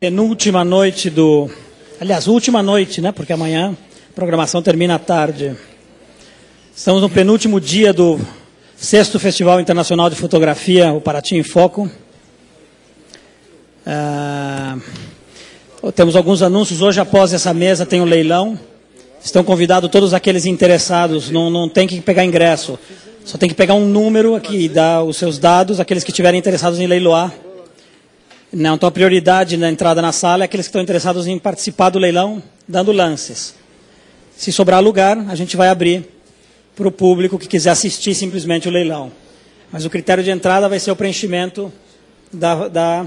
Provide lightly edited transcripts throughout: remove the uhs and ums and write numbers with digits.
Penúltima noite do... Aliás, última noite, né? Porque amanhã a programação termina à tarde. Estamos no penúltimo dia do 6º Festival Internacional de Fotografia, o Paraty em Foco. Temos alguns anúncios. Hoje, após essa mesa, tem um leilão. Estão convidados todos aqueles interessados. Não tem que pegar ingresso. Só tem que pegar um número aqui e dar os seus dados, aqueles que estiverem interessados em leiloar. Não, então a prioridade na entrada na sala é aqueles que estão interessados em participar do leilão, dando lances. Se sobrar lugar, a gente vai abrir para o público que quiser assistir simplesmente o leilão. Mas o critério de entrada vai ser o preenchimento da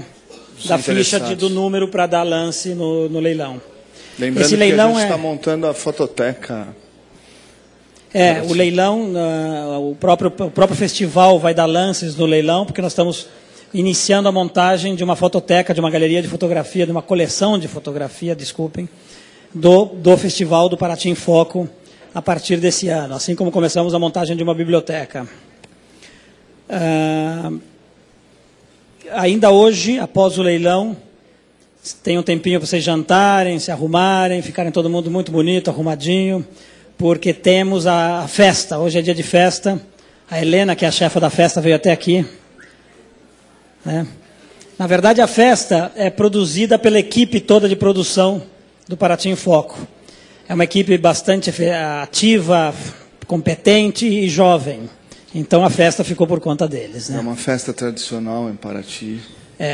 ficha do número para dar lance no leilão. Lembrando Esse que leilão a gente está montando a fototeca. O leilão, o próprio festival vai dar lances no leilão, porque nós estamos iniciando a montagem de uma fototeca, de uma galeria de fotografia, de uma coleção de fotografia, desculpem, do Festival do Paraty em Foco a partir desse ano, assim como começamos a montagem de uma biblioteca. Ainda hoje, após o leilão, tem um tempinho para vocês jantarem, se arrumarem, ficarem todo mundo muito bonito, arrumadinho, porque temos a festa. Hoje é dia de festa. A Helena, que é a chefa da festa, veio até aqui. Na verdade, a festa é produzida pela equipe toda de produção do Paraty em Foco. É uma equipe bastante ativa, competente e jovem. Então, a festa ficou por conta deles. É uma festa tradicional em Paraty.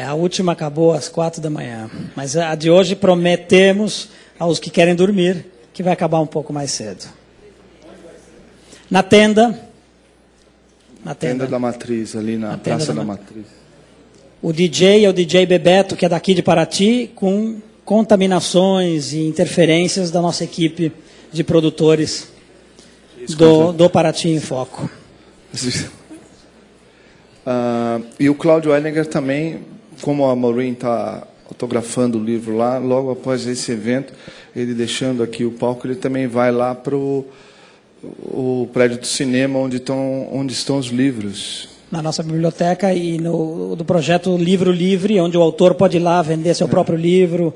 A última acabou às 4 da manhã. Mas a de hoje prometemos aos que querem dormir que vai acabar um pouco mais cedo. Na tenda. Na tenda da Matriz, ali na Praça da Matriz. O DJ é o DJ Bebeto, que é daqui de Paraty, com contaminações e interferências da nossa equipe de produtores do Paraty em Foco. E o Cláudio Ellinger também, como a Maureen está autografando o livro lá, logo após esse evento, ele deixando aqui o palco, ele também vai lá para o prédio do cinema, onde estão os livros. Na nossa biblioteca e do projeto Livro Livre, onde o autor pode ir lá vender seu próprio livro,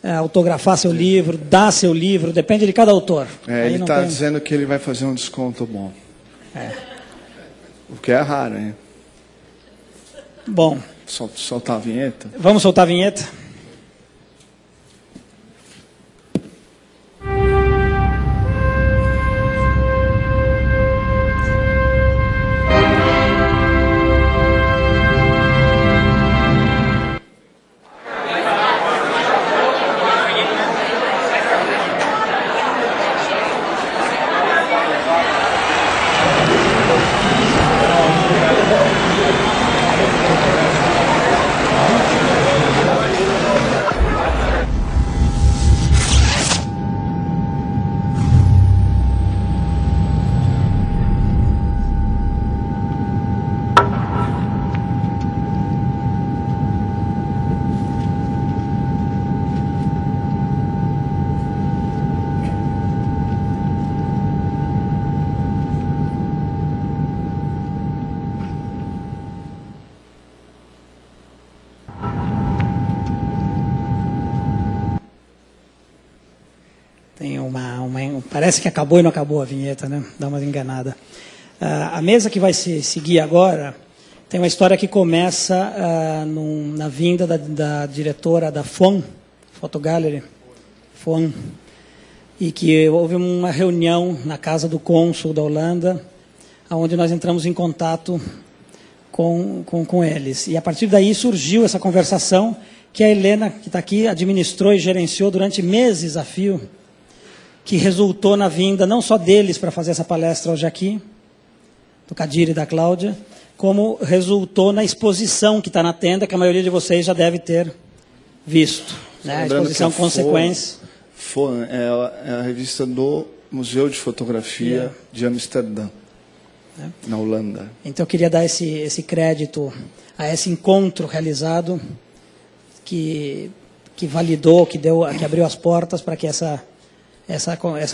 autografar seu livro, dar seu livro, depende de cada autor. Ele está dizendo que ele vai fazer um desconto bom. O que é raro, hein? Bom. Soltar a vinheta? Vamos soltar a vinheta? Parece que acabou e não acabou a vinheta, né? Dá uma enganada. A mesa que vai se seguir agora tem uma história que começa na vinda da diretora da FON, Photo Gallery, FON, e que houve uma reunião na casa do cônsul da Holanda, onde nós entramos em contato com eles. E a partir daí surgiu essa conversação que a Helena, que está aqui, administrou e gerenciou durante meses a fio, que resultou na vinda não só deles para fazer essa palestra hoje aqui, do Kadir e da Cláudia, como resultou na exposição que está na tenda, que a maioria de vocês já deve ter visto. Né? A exposição Consequência. É a revista do Museu de Fotografia de Amsterdã, na Holanda. Então eu queria dar esse crédito a esse encontro realizado, que validou, que abriu as portas para que essa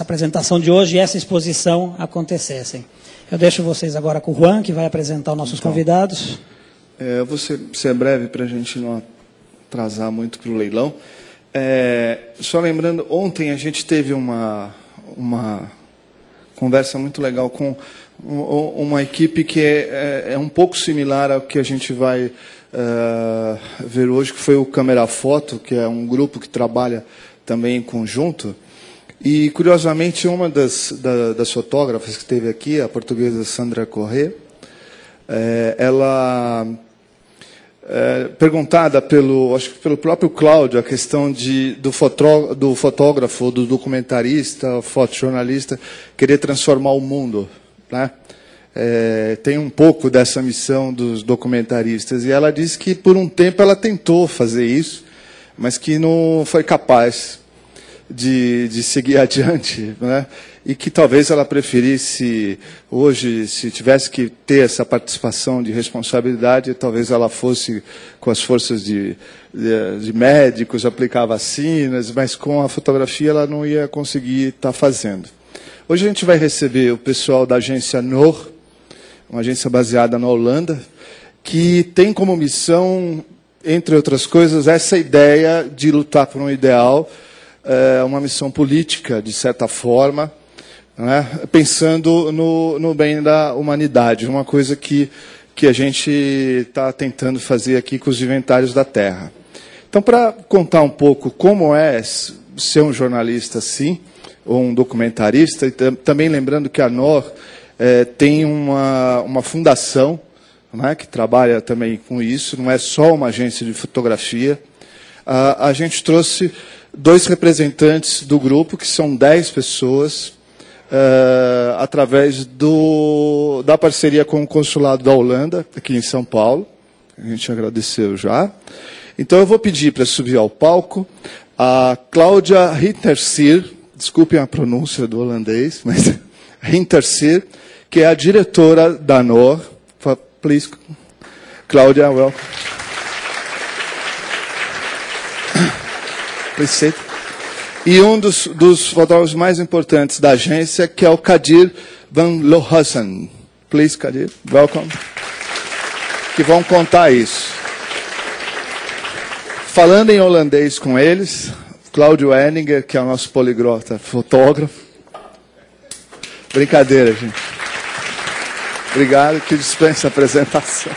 apresentação de hoje e essa exposição acontecessem. Eu deixo vocês agora com o Juan, que vai apresentar os nossos convidados. Eu vou ser breve para a gente não atrasar muito para o leilão. Só lembrando, ontem a gente teve uma conversa muito legal com uma equipe que é um pouco similar ao que a gente vai ver hoje, que foi o Câmera Foto, que é um grupo que trabalha também em conjunto. E, curiosamente, uma das fotógrafas que esteve aqui, a portuguesa Sandra Corrêa, ela, perguntada acho que pelo próprio Cláudio, a questão do fotógrafo, do documentarista, fotojornalista, querer transformar o mundo, né? Tem um pouco dessa missão dos documentaristas. E ela disse que, por um tempo, ela tentou fazer isso, mas que não foi capaz de seguir adiante, né? E que talvez ela preferisse, hoje, se tivesse que ter essa participação de responsabilidade, talvez ela fosse com as forças de médicos, aplicar vacinas, mas com a fotografia ela não ia conseguir estar fazendo. Hoje a gente vai receber o pessoal da agência NOR, uma agência baseada na Holanda, que tem como missão, entre outras coisas, essa ideia de lutar por um ideal, uma missão política, de certa forma, né, pensando no bem da humanidade, uma coisa que a gente está tentando fazer aqui com os inventários da Terra. Então, para contar um pouco como é ser um jornalista assim, ou um documentarista, e também lembrando que a NOR tem uma fundação, né, que trabalha também com isso, não é só uma agência de fotografia. A gente trouxe 2 representantes do grupo, que são 10 pessoas, através da parceria com o Consulado da Holanda, aqui em São Paulo. A gente agradeceu já. Então, eu vou pedir para subir ao palco a Cláudia Hinterseer, desculpem a pronúncia do holandês, mas Hinterseer, que é a diretora da NOR. Please, Cláudia, welcome. Please sit. E um dos fotógrafos mais importantes da agência, que é o Kadir van Lohausen. Please, Kadir, welcome. Que vão contar isso. Falando em holandês com eles, Cláudio Enninger, que é o nosso poliglota fotógrafo. Brincadeira, gente. Obrigado, que dispensa a apresentação.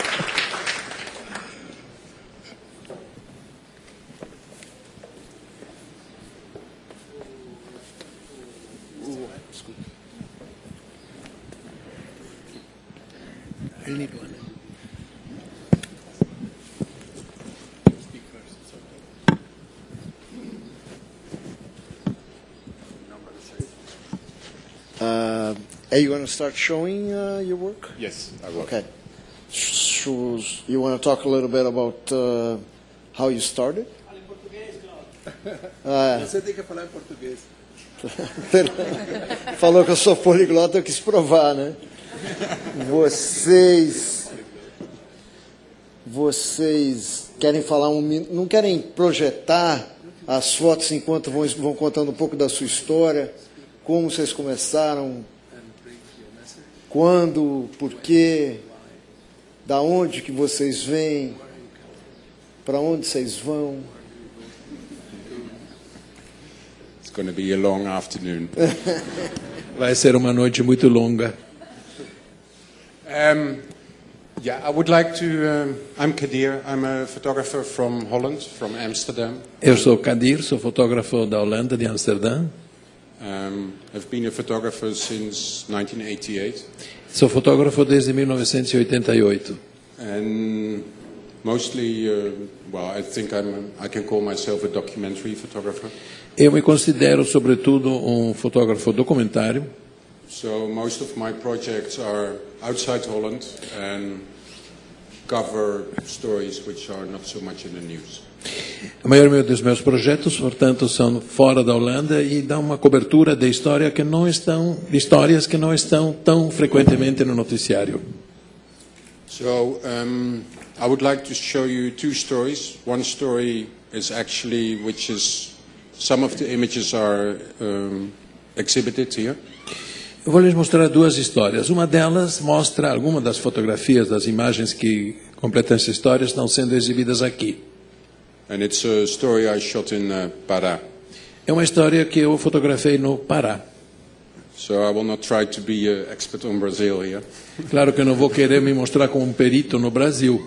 Are you going to start showing your work? Yes, I will. Okay. You want to talk a little bit about how you started? Fala em português, Você tem que falar em português. Falou que eu sou poliglota, eu quis provar, né? Vocês querem falar não querem projetar as fotos enquanto vão contando um pouco da sua história, como vocês começaram, quando, por quê, da onde que vocês vêm, para onde vocês vão? It's going to be a long afternoon. Vai ser uma noite muito longa. I would like to. I'm Kadir. I'm a photographer from Holland, from Amsterdam. Eu sou Kadir, sou fotógrafo da Holanda, de Amsterdã. I've been a photographer since 1988. Sou fotógrafo desde 1988. And mostly, I think I can call myself a documentary photographer. Eu me considero, sobretudo, fotógrafo documentário. So most of my projects are outside Holland and cover stories which are not so much in the news. A maioria dos meus projetos, portanto, são fora da Holanda e dão uma cobertura de histórias que não estão tão frequentemente no noticiário. So I would like to show you 2 stories. One story is actually, some of the images are exhibited here. Eu vou lhes mostrar 2 histórias. Uma delas mostra algumas das fotografias, das imagens que completam essa história, estão sendo exibidas aqui. and it's a story I shot in Pará. É uma história que eu fotografei no Pará. So I will not try to be an expert on Brazil here. Claro que eu não vou querer me mostrar como um perito no Brasil.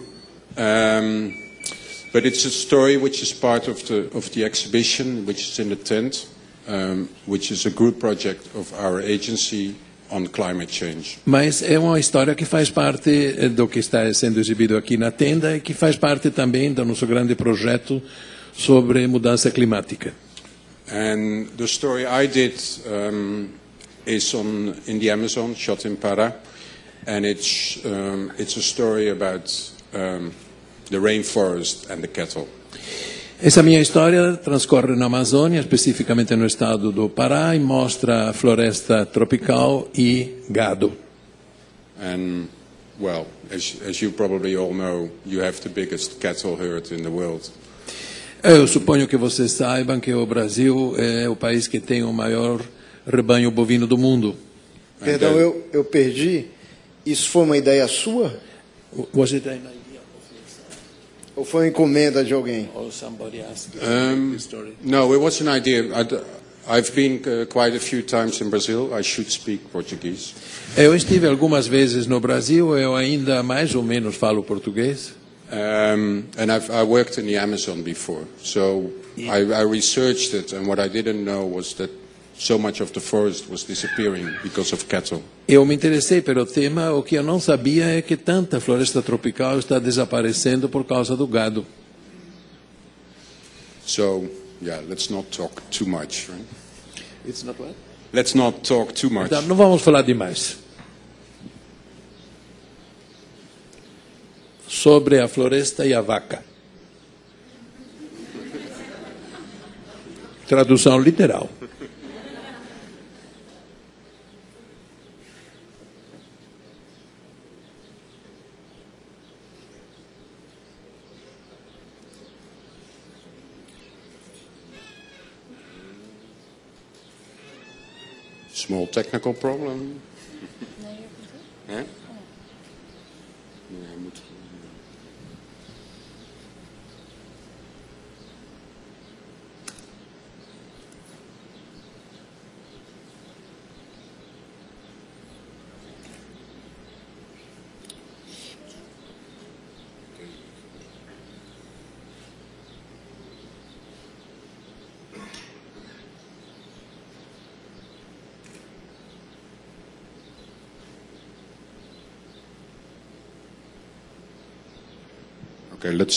But it's a story which is part of the exhibition, which is in the tent, which is a group project of our agency on climate change. Mas é uma história que faz parte do que está sendo exibido aqui na tenda e que faz parte também do nosso grande projeto sobre mudança climática. And the story I did is in the Amazon, shot in Pará, and it's a story about the rainforest and the cattle. Essa minha história transcorre na Amazônia, especificamente no estado do Pará, e mostra a floresta tropical e gado. And, well, as you probably all know, you have the biggest cattle herd in the world. Eu suponho que vocês saibam que o Brasil é o país que tem o maior rebanho bovino do mundo. Perdão, eu perdi. Isso foi uma ideia sua? Was it an idea? Ou foi uma encomenda de alguém? Or somebody asked the story? No, it was an idea. I've been quite a few times in Brazil. I should speak Portuguese. Eu estive algumas vezes no Brasil, eu ainda mais ou menos falo português. And I worked in the Amazon before, so I researched it, and what I didn't know was that so much of the forest was disappearing because of cattle. Eu me interessei pelo tema, o que eu não sabia é que tanta floresta tropical está desaparecendo por causa do gado. So, yeah, let's not talk too much, right? It's not what? Let's not talk too much. Então, não vamos falar demais. Sobre a floresta e a vaca. Tradução literal. Small technical problem. Hè? Nee, moet... Okay, we'll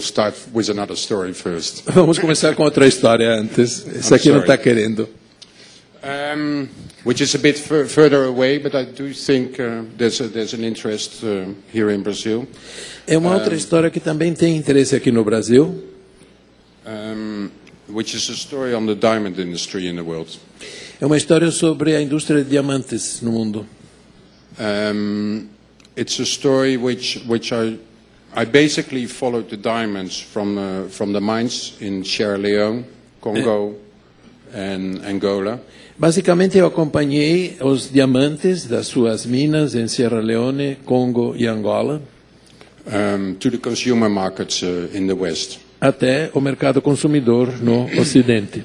start with another story first. Vamos começar com outra história antes. Esse aqui não está querendo. Which is a bit further away, but I do think there's an interest here in Brazil. É uma outra história que também tem interesse aqui no Brasil. Which is a story on the diamond industry in the world. É uma história sobre a indústria de diamantes no mundo. It's a story which I basically followed the diamonds from the mines in Sierra Leone, Congo, and Angola. Basicamente, eu acompanhei os diamantes das suas minas em Sierra Leone, Congo e Angola, to the consumer markets in the West. Até o mercado consumidor no Ocidente.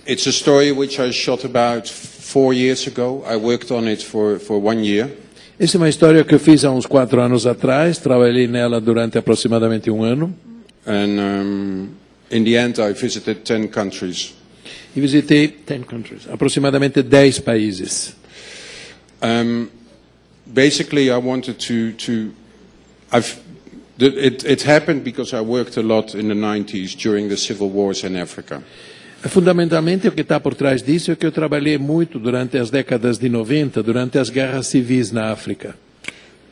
It's a story which I shot about 4 years ago. I worked on it for 1 year. Essa é uma história que eu fiz há uns 4 anos atrás, trabalhei nela durante aproximadamente 1 ano. And in the end I visited 10 countries. E visitei 10 countries, aproximadamente 10 países. Basically I wanted it happened because I worked a lot in the 90s during the civil wars in Africa. Fundamentalmente, o que está por trás disso é que eu trabalhei muito durante as décadas de 90, durante as guerras civis na África.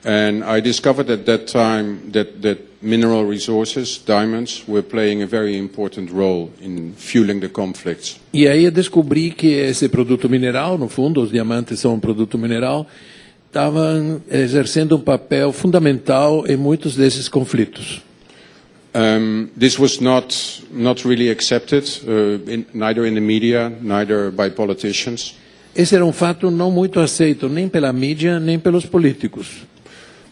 And I discovered at that time that mineral resources, diamonds, were playing a very important role in fueling the conflicts. E aí eu descobri que esse produto mineral, no fundo, os diamantes são um produto mineral, estavam exercendo um papel fundamental em muitos desses conflitos. This was not really accepted, neither in the media, neither by politicians. Esse era um fato não muito aceito, nem pela mídia, nem pelos políticos.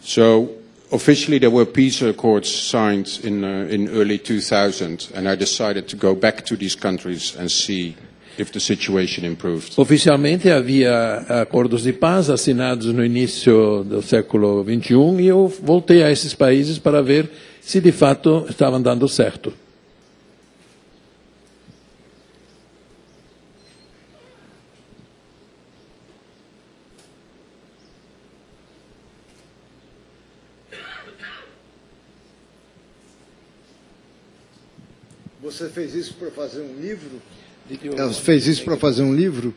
So officially there were peace accords signed in early 2000, and I decided to go back to these countries and see if the situation improved. Oficialmente havia acordos de paz assinados no início do século XXI e eu voltei a esses países para ver se de fato estavam dando certo. Você fez isso para fazer um livro? Ela fez isso para fazer um livro?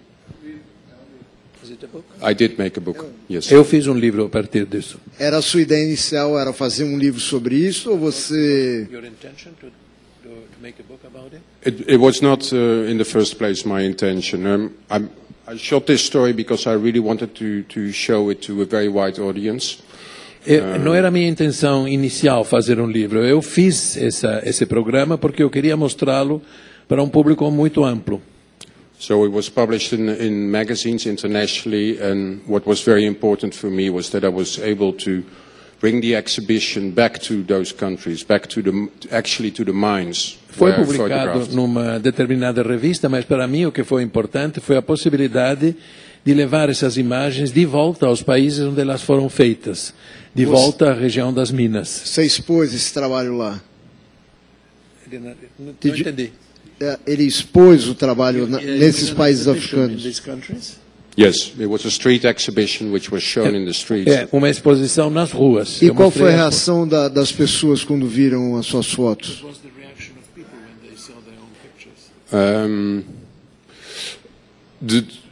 I did make a book, yes. Eu fiz um livro a partir disso. Era a sua ideia inicial, era fazer um livro sobre isso, ou você... Your intention to make a book about it? It was not in the first place my intention. I shot this story because I really wanted to show it to a very wide audience. Não era a minha intenção inicial fazer um livro. Eu fiz esse programa porque eu queria mostrá-lo para um público muito amplo. So it was published in magazines internationally, and what was very important for me was that I was able to bring the exhibition back to those countries, back to the mines. Foi publicado numa determinada revista, mas para mim o que foi importante foi a possibilidade de levar essas imagens de volta aos países onde elas foram feitas, de volta à região das minas. Você expôs esse trabalho lá? Não entendi. Ele expôs o trabalho nesses países africanos? Yes, it was a street exhibition which was shown in the streets. Uma exposição nas ruas. E qual foi a reação das pessoas quando viram as suas fotos?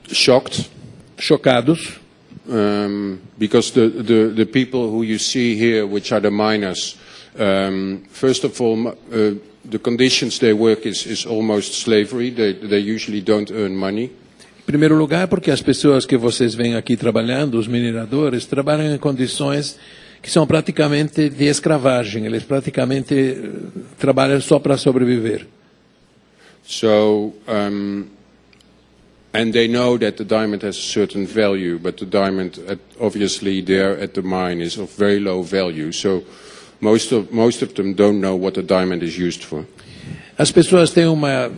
Shocked. Chocados. Because the people who you see here, which are the miners, first of all, the conditions they work is almost slavery. They usually don't earn money. Em primeiro lugar, porque as pessoas que vocês veem aqui trabalhando, os mineradores, trabalham em condições que são praticamente de escravagem. Eles praticamente trabalham só para sobreviver. So, and they know that the diamond has a certain value, but the diamond, obviously, there at the mine is of very low value. So, most of them don't know what the diamond is used for. As pessoas têm uma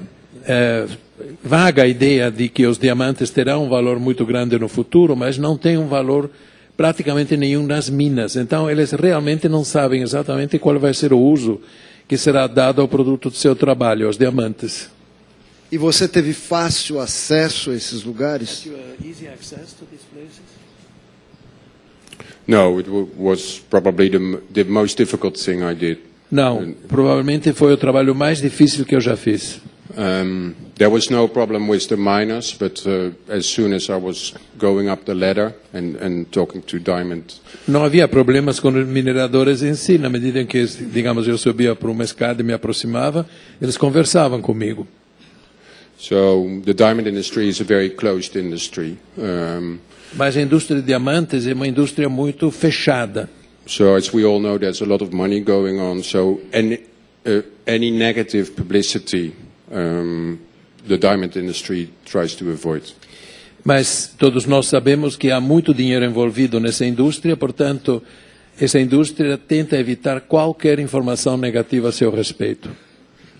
vaga ideia de que os diamantes terão um valor muito grande no futuro, mas não têm um valor praticamente nenhum nas minas. Então, eles realmente não sabem exatamente qual vai ser o uso que será dado ao produto do seu trabalho, aos diamantes. E você teve fácil acesso a esses lugares? No, it was probably the most difficult thing I did. Não, provavelmente foi o trabalho mais difícil que eu já fiz. There was no problem with the miners, but as soon as I was going up the ladder and talking to Diamond. Não havia problemas com os mineradores em si, na medida em que, digamos, eu subia por uma escada e me aproximava, eles conversavam comigo. So the diamond industry is a very closed industry. Mas a indústria de diamantes é uma indústria muito fechada. So as we all know, there's a lot of money going on. So any negative publicity, the diamond industry tries to avoid. Mas todos nós sabemos que há muito dinheiro envolvido nessa indústria, portanto, essa indústria tenta evitar qualquer informação negativa a seu respeito.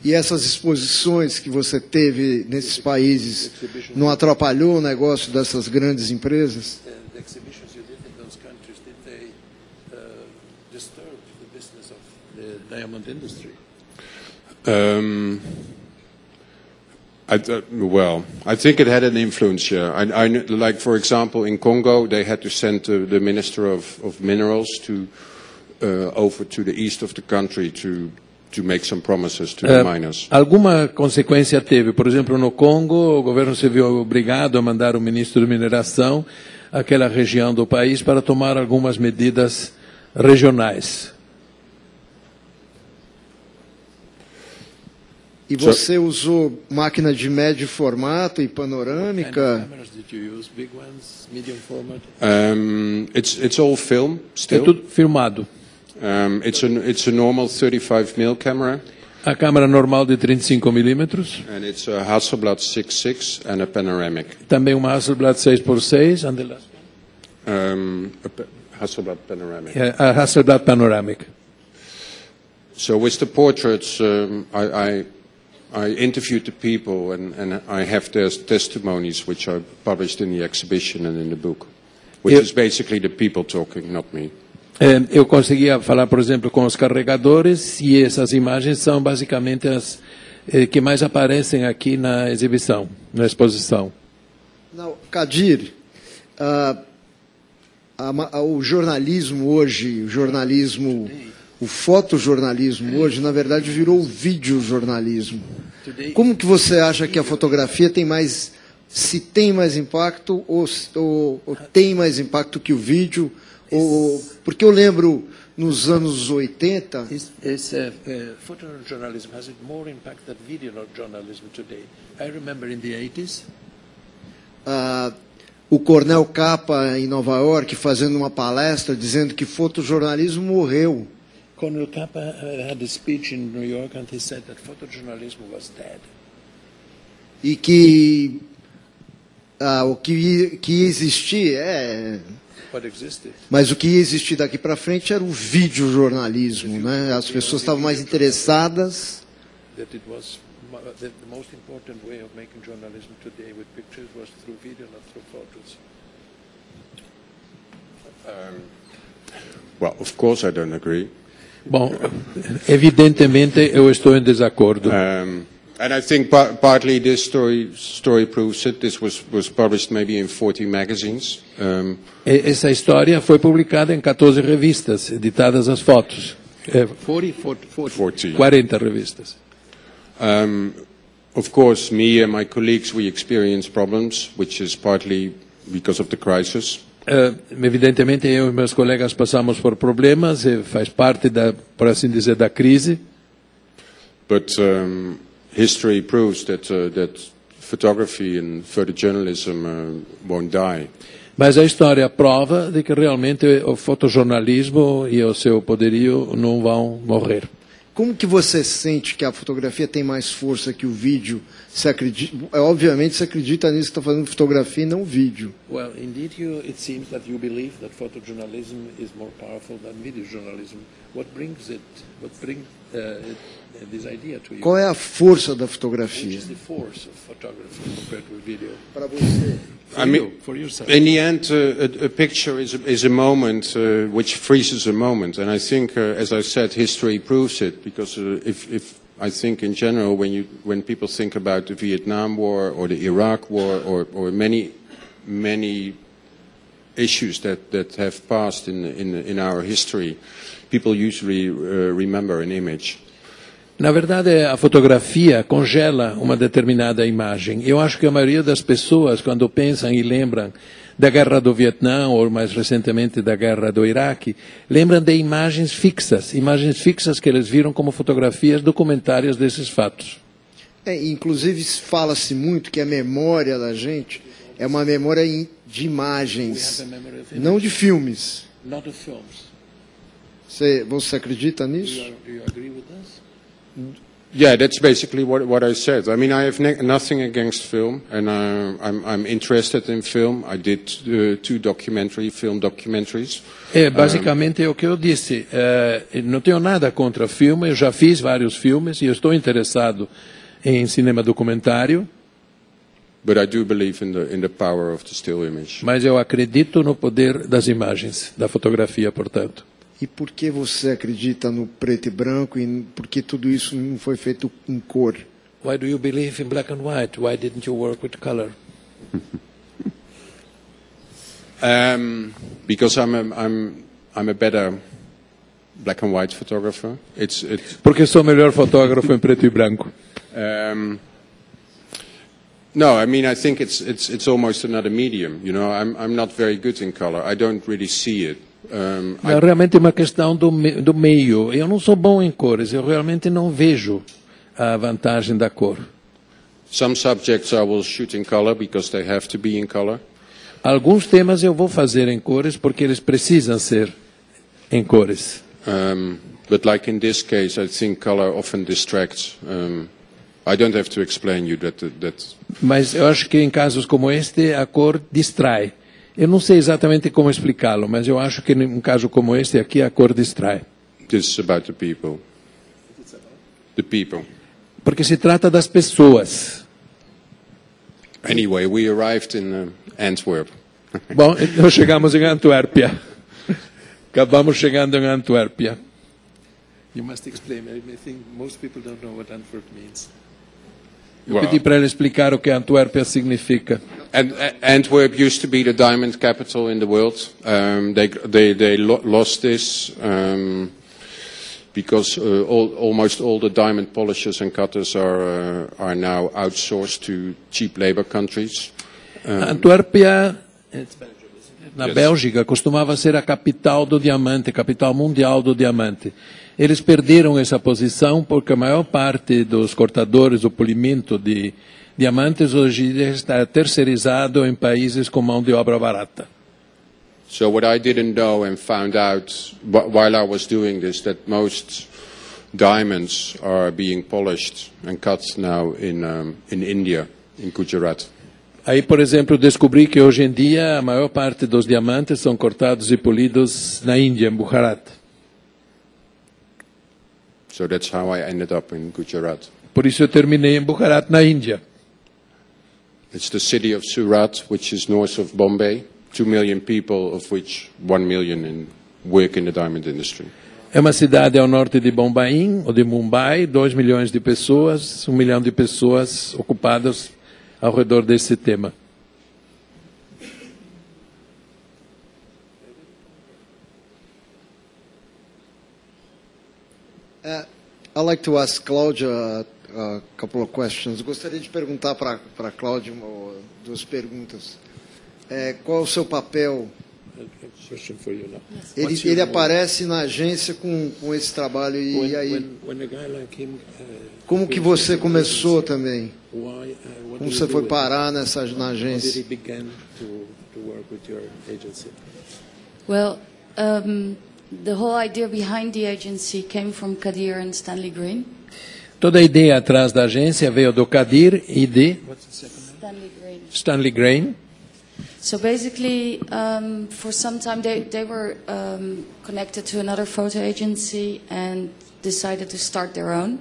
E essas exposições que você teve nesses países não atrapalhou o negócio dessas grandes empresas? I think it had an influence. Yeah, like for example, in Congo, they had to send the minister of minerals over to the east of the country to make some promises to the miners. Alguma consequência teve. Por exemplo, no Congo, o governo se viu obrigado a mandar o ministro de mineração àquela região do país para tomar algumas medidas regionais. E você usou máquina de médio formato e panorâmica? It's all film still. É tudo filmado. It's a normal 35mm camera. A câmera normal de 35 milímetros. And it's a Hasselblad 6.6 and a panoramic. Também uma Hasselblad 6x6. Hasselblad Panoramic. A Hasselblad Panoramic. So with the portraits, I interviewed the people and I have their testimonies, which are published in the exhibition and in the book, which is basically the people talking, not me. Eu conseguia falar, por exemplo, com os carregadores e essas imagens são basicamente as que mais aparecem aqui na exibição, na exposição. Não, Kadir, o jornalismo hoje, o fotojornalismo hoje, na verdade, virou videojornalismo. Como que você acha que a fotografia tem mais, se tem mais impacto ou tem mais impacto que o vídeo? Porque eu lembro nos anos 80... Photojournalism has it more impact than video journalism today. I remember in the 80s. O Cornel Capa, em Nova York, fazendo uma palestra dizendo que fotojornalismo morreu. Cornel Capa had a speech in New York and he said that photojournalism was dead. E que o que existia mas o que ia existir daqui para frente era o videojornalismo, né? As pessoas estavam mais interessadas. That it was the most important way of making journalism today with pictures was through video, not through photos. Well, of course I don't agree. Bom, evidentemente eu estou em desacordo. And I think partly this story proves it. This was published maybe in 40 magazines. Essa história foi publicada em 14 revistas, editadas as fotos. 40 revistas. Of course, me and my colleagues, we experience problems, which is partly because of the crisis. Evidentemente, eu e meus colegas passamos por problemas, faz parte por assim dizer, da crise. But history proves that photography and photojournalism won't die. Mas a história prova de que realmente o fotojornalismo e o seu poderio não vão morrer. Como que você sente que a fotografia tem mais força que o vídeo? Obviamente, você acredita nisso, está fazendo fotografia e não vídeo. Well, indeed, it seems that you believe that photojournalism is more powerful than video journalism. What brings this idea to you? Qual é a força da fotografia? Which is the force of photography compared with video? Para você. For yourself. In the end, a picture is a moment which freezes a moment, and I think, as I said, history proves it. Because if I think in general, when people think about the Vietnam War or the Iraq War or many issues that have passed in our history, people usually remember an image. Na verdade, a fotografia congela uma determinada imagem. Eu acho que a maioria das pessoas, quando pensam e lembram da guerra do Vietnã, ou mais recentemente da guerra do Iraque, lembram de imagens fixas que eles viram como fotografias documentárias desses fatos. Inclusive, fala-se muito que a memória da gente é uma memória de imagens, não de filmes. Not of films. Você acredita nisso? Do you agree with this? Yeah, that's basically what I said. I mean, I have nothing against film, and I'm interested in film. I did two film documentaries. Basicamente é o que eu disse. Não tenho nada contra filme. Eu já fiz vários filmes e eu estou interessado em cinema documentário. But I do believe in the power of the still image. Mas eu acredito no poder das imagens, da fotografia, portanto. E por que você acredita no preto e branco e por que tudo isso não foi feito em cor? Why do you believe in black and white? Why didn't you work with color? Because I'm a better black and white photographer. Porque sou melhor fotógrafo em preto e branco. No, I mean, I think it's almost another medium. You know, I'm not very good in color. I don't really see it. É realmente uma questão do meio. Eu não sou bom em cores. Eu realmente não vejo a vantagem da cor. Some subjects I will shoot in color because they have to be in color. Alguns temas eu vou fazer em cores porque eles precisam ser em cores. But like in this case, I think color often distracts. I don't have to explain you that. Mas eu acho que em casos como este a cor distrai. Eu não sei exatamente como explicá-lo, mas eu acho que num caso como este aqui a cor distrai. This is about the people. The people. Porque se trata das pessoas. Anyway, we arrived in Antwerp. Bom, nós chegamos em Antuérpia. Acabamos chegando em Antuérpia. You must explain. I think most people don't know what Antwerp means. Eu pedi para ele explicar o que Antuérpia significa. Antwerp used to be the diamond capital in the world. They lost this because almost all the diamond polishers and cutters are now outsourced to cheap labor countries. Antuérpia, na Bélgica, costumava ser a capital do diamante, capital mundial do diamante. Eles perderam essa posição porque a maior parte dos cortadores do polimento de diamantes hoje está terceirizado em países com mão de obra barata. So what I didn't know and found out while I was doing this, that most diamonds are being polished and cut now in India, in Gujarat. Aí, por exemplo, descobri que hoje em dia a maior parte dos diamantes são cortados e polidos na Índia, em Gujarat. So that's how I ended up in Gujarat. Por isso eu terminei em Gujarat, na Índia. It's the city of Surat, which is north of Bombay. 2 million people, of which 1 million work in the diamond industry. É uma cidade ao norte de Bombaim, ou de Mumbai, 2 milhões de pessoas, 1 milhão de pessoas ocupadas ao redor desse tema. I'd like to ask Cláudia a couple of questions. Gostaria de perguntar para Cláudia duas perguntas. Qual é o seu papel? Ele aparece na agência com esse trabalho e aí como que você começou também? Como você foi parar na agência? Well, the whole idea behind the agency came from Kadir and Stanley Green. Toda a ideia atrás da agência veio do Kadir e de Stanley Green. So basically, for some time they were connected to another photo agency and decided to start their own.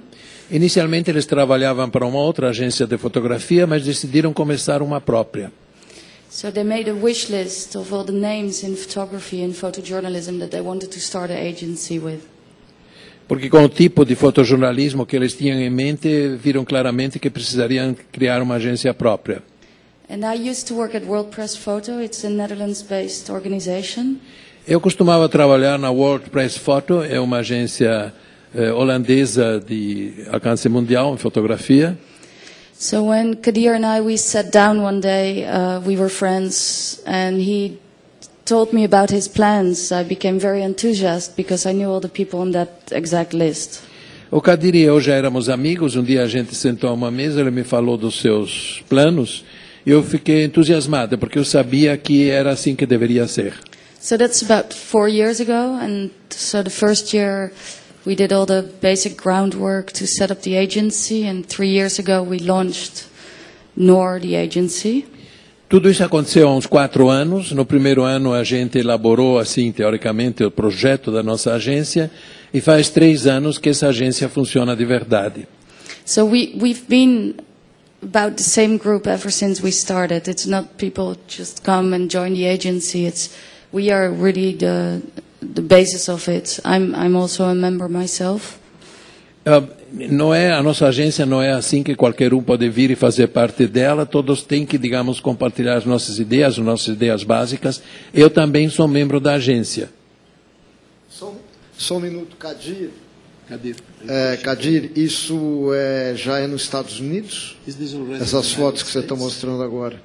Inicialmente eles trabalhavam para uma outra agência de fotografia, mas decidiram começar uma própria. So they made a wish list of all the names in photography and photojournalism that they wanted to start an agency with. Porque com o tipo de fotojornalismo que eles tinham em mente, viram claramente que precisariam criar uma agência própria. And I used to work at World Press Photo. It's a Netherlands-based organization. Eu costumava trabalhar na World Press Photo, é uma agência holandesa de alcance mundial em fotografia. So when Kadir and we sat down one day, we were friends, and he told me about his plans. I became very enthusiastic because I knew all the people on that exact list. O Kadir e eu já éramos amigos. Um dia a gente sentou a uma mesa, ele me falou dos seus planos. E eu fiquei entusiasmada, porque eu sabia que era assim que deveria ser. So that's about 4 years ago, and so the first year we did all the basic groundwork to set up the agency, and 3 years ago we launched NOR, the agency. Tudo isso aconteceu há uns 4 anos. No primeiro ano a gente elaborou, assim, teoricamente, o projeto da nossa agência, e faz 3 anos que essa agência funciona de verdade. So we've been about the same group ever since we started. It's not people just come and join the agency. We are really the basis of it. I'm also a member myself. A nossa agência não é assim que qualquer pode vir e fazer parte dela. Todos têm que, digamos, compartilhar as nossas ideias básicas. Eu também sou membro da agência. Só um minuto, Kadir. Kadir, isso já é nos Estados Unidos? Essas fotos que você está mostrando agora?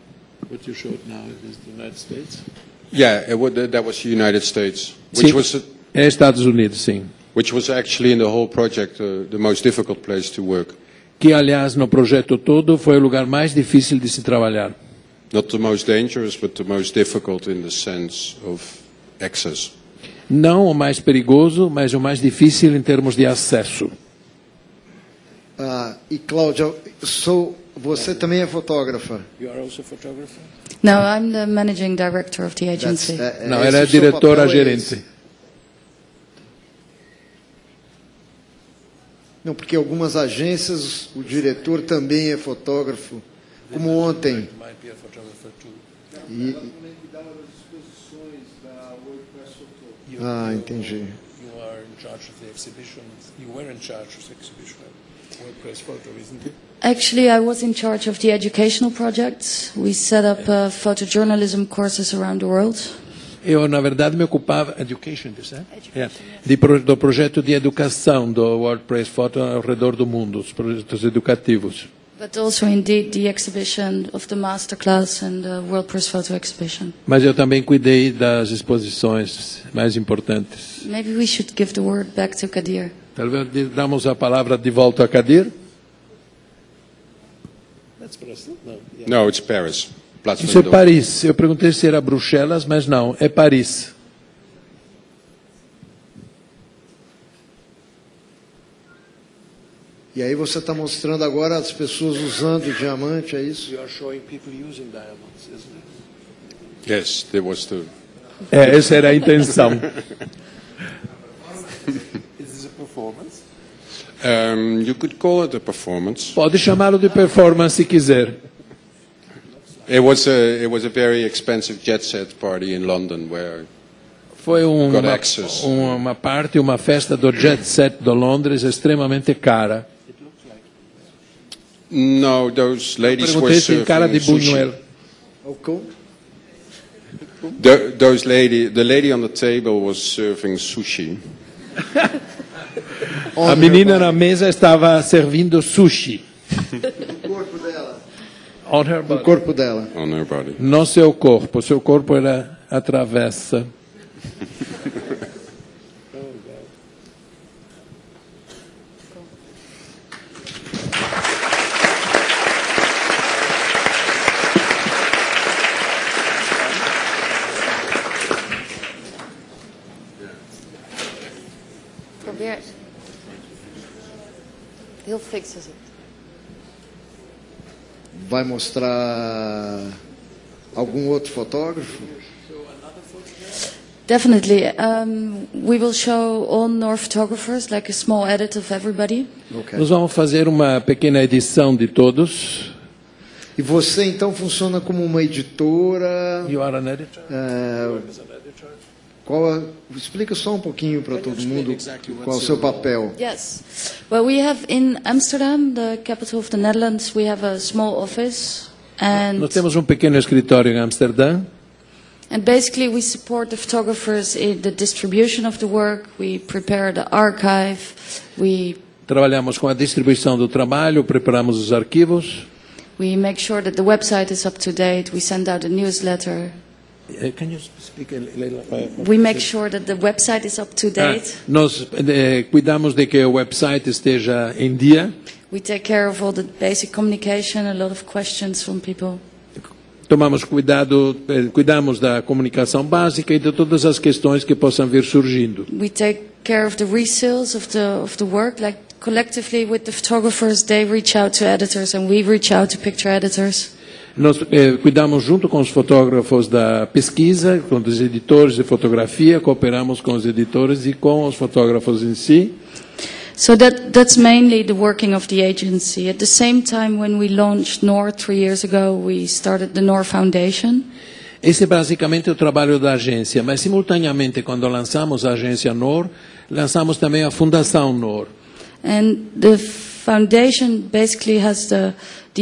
Yeah, that was the United States, é Estados Unidos, sim. Which was actually in the whole project the most difficult place to work. Que, aliás, no projeto todo foi o lugar mais difícil de se trabalhar. Not the most dangerous, but the most difficult in the sense of access. Não o mais perigoso, mas o mais difícil em termos de acesso. E Cláudia, você também é fotógrafa? You are also a photographer? No, I'm the managing director of the agency. Não, ela é diretora-gerente. Não, porque algumas agências o diretor também é fotógrafo, como ontem. Ah, entendi. Actually, I was in charge of the educational projects. We set up photojournalism courses around the world. Eu, na verdade, me ocupava do projeto de educação do World Press Photo ao redor do mundo, os projetos educativos. But also, indeed, the exhibition of the masterclass and the World Press Photo exhibition. Mas eu também cuidei das exposições mais importantes. Maybe we should give the word back to Kadir. Talvez damos a palavra de volta a Kadir. No, it's Paris. Place Isso é Vendôme. Paris. Eu perguntei se era Bruxelas, mas não, é Paris. E aí você está mostrando agora as pessoas usando o diamante, é isso? Yes, there was the. Essa era a intenção. You could call it a performance. Pode chamá-lo de performance se quiser. It was a very expensive jet set party in London where Foi got access. uma parte, uma festa do Jet Set de Londres extremamente cara. No, those ladies were Perguntei se cara de serving sushi. Buñuel. The lady on the table was serving sushi. A menina na mesa estava servindo sushi. O corpo dela. On her O body. corpo dela. On her body. No seu corpo. Seu corpo era a travessa. Probeer. He'll fix it. Vai mostrar algum outro fotógrafo? Definitely. We will show all Nor photographers, like a small edit of everybody. Okay. Nós vamos fazer uma pequena edição de todos. E você então funciona como uma editora? You are an editor? Explica só um pouquinho para todo mundo qual é o seu papel. Yes. Well, we have in Amsterdam, the capital of the Netherlands, we have a small office, and Nós temos um pequeno escritório em Amsterdã. basically we support the photographers in the distribution of the work. We prepare the archive. We Trabalhamos com a distribuição do trabalho, preparamos os arquivos. make sure that the website is up to date. We send out a newsletter. Can you speak We make sure that the website is up to date. Nós cuidamos de que o website esteja em dia. We take care of all the basic communication. A lot of questions from people. Cuidamos da comunicação básica e de todas as questões que possam vir surgindo. We take care of the resales of the work, like collectively with the photographers. They reach out to editors, and we reach out to picture editors. Nós cuidamos junto com os fotógrafos da pesquisa, com os editores de fotografia, cooperamos com os editores e com os fotógrafos em si. So that's mainly the working of the agency. At the same time, when we launched NOR 3 years ago, we started the NOR Foundation. Esse é basicamente o trabalho da agência, mas simultaneamente, quando lançamos a agência NOR, lançamos também a Fundação NOR. And the foundation basically has the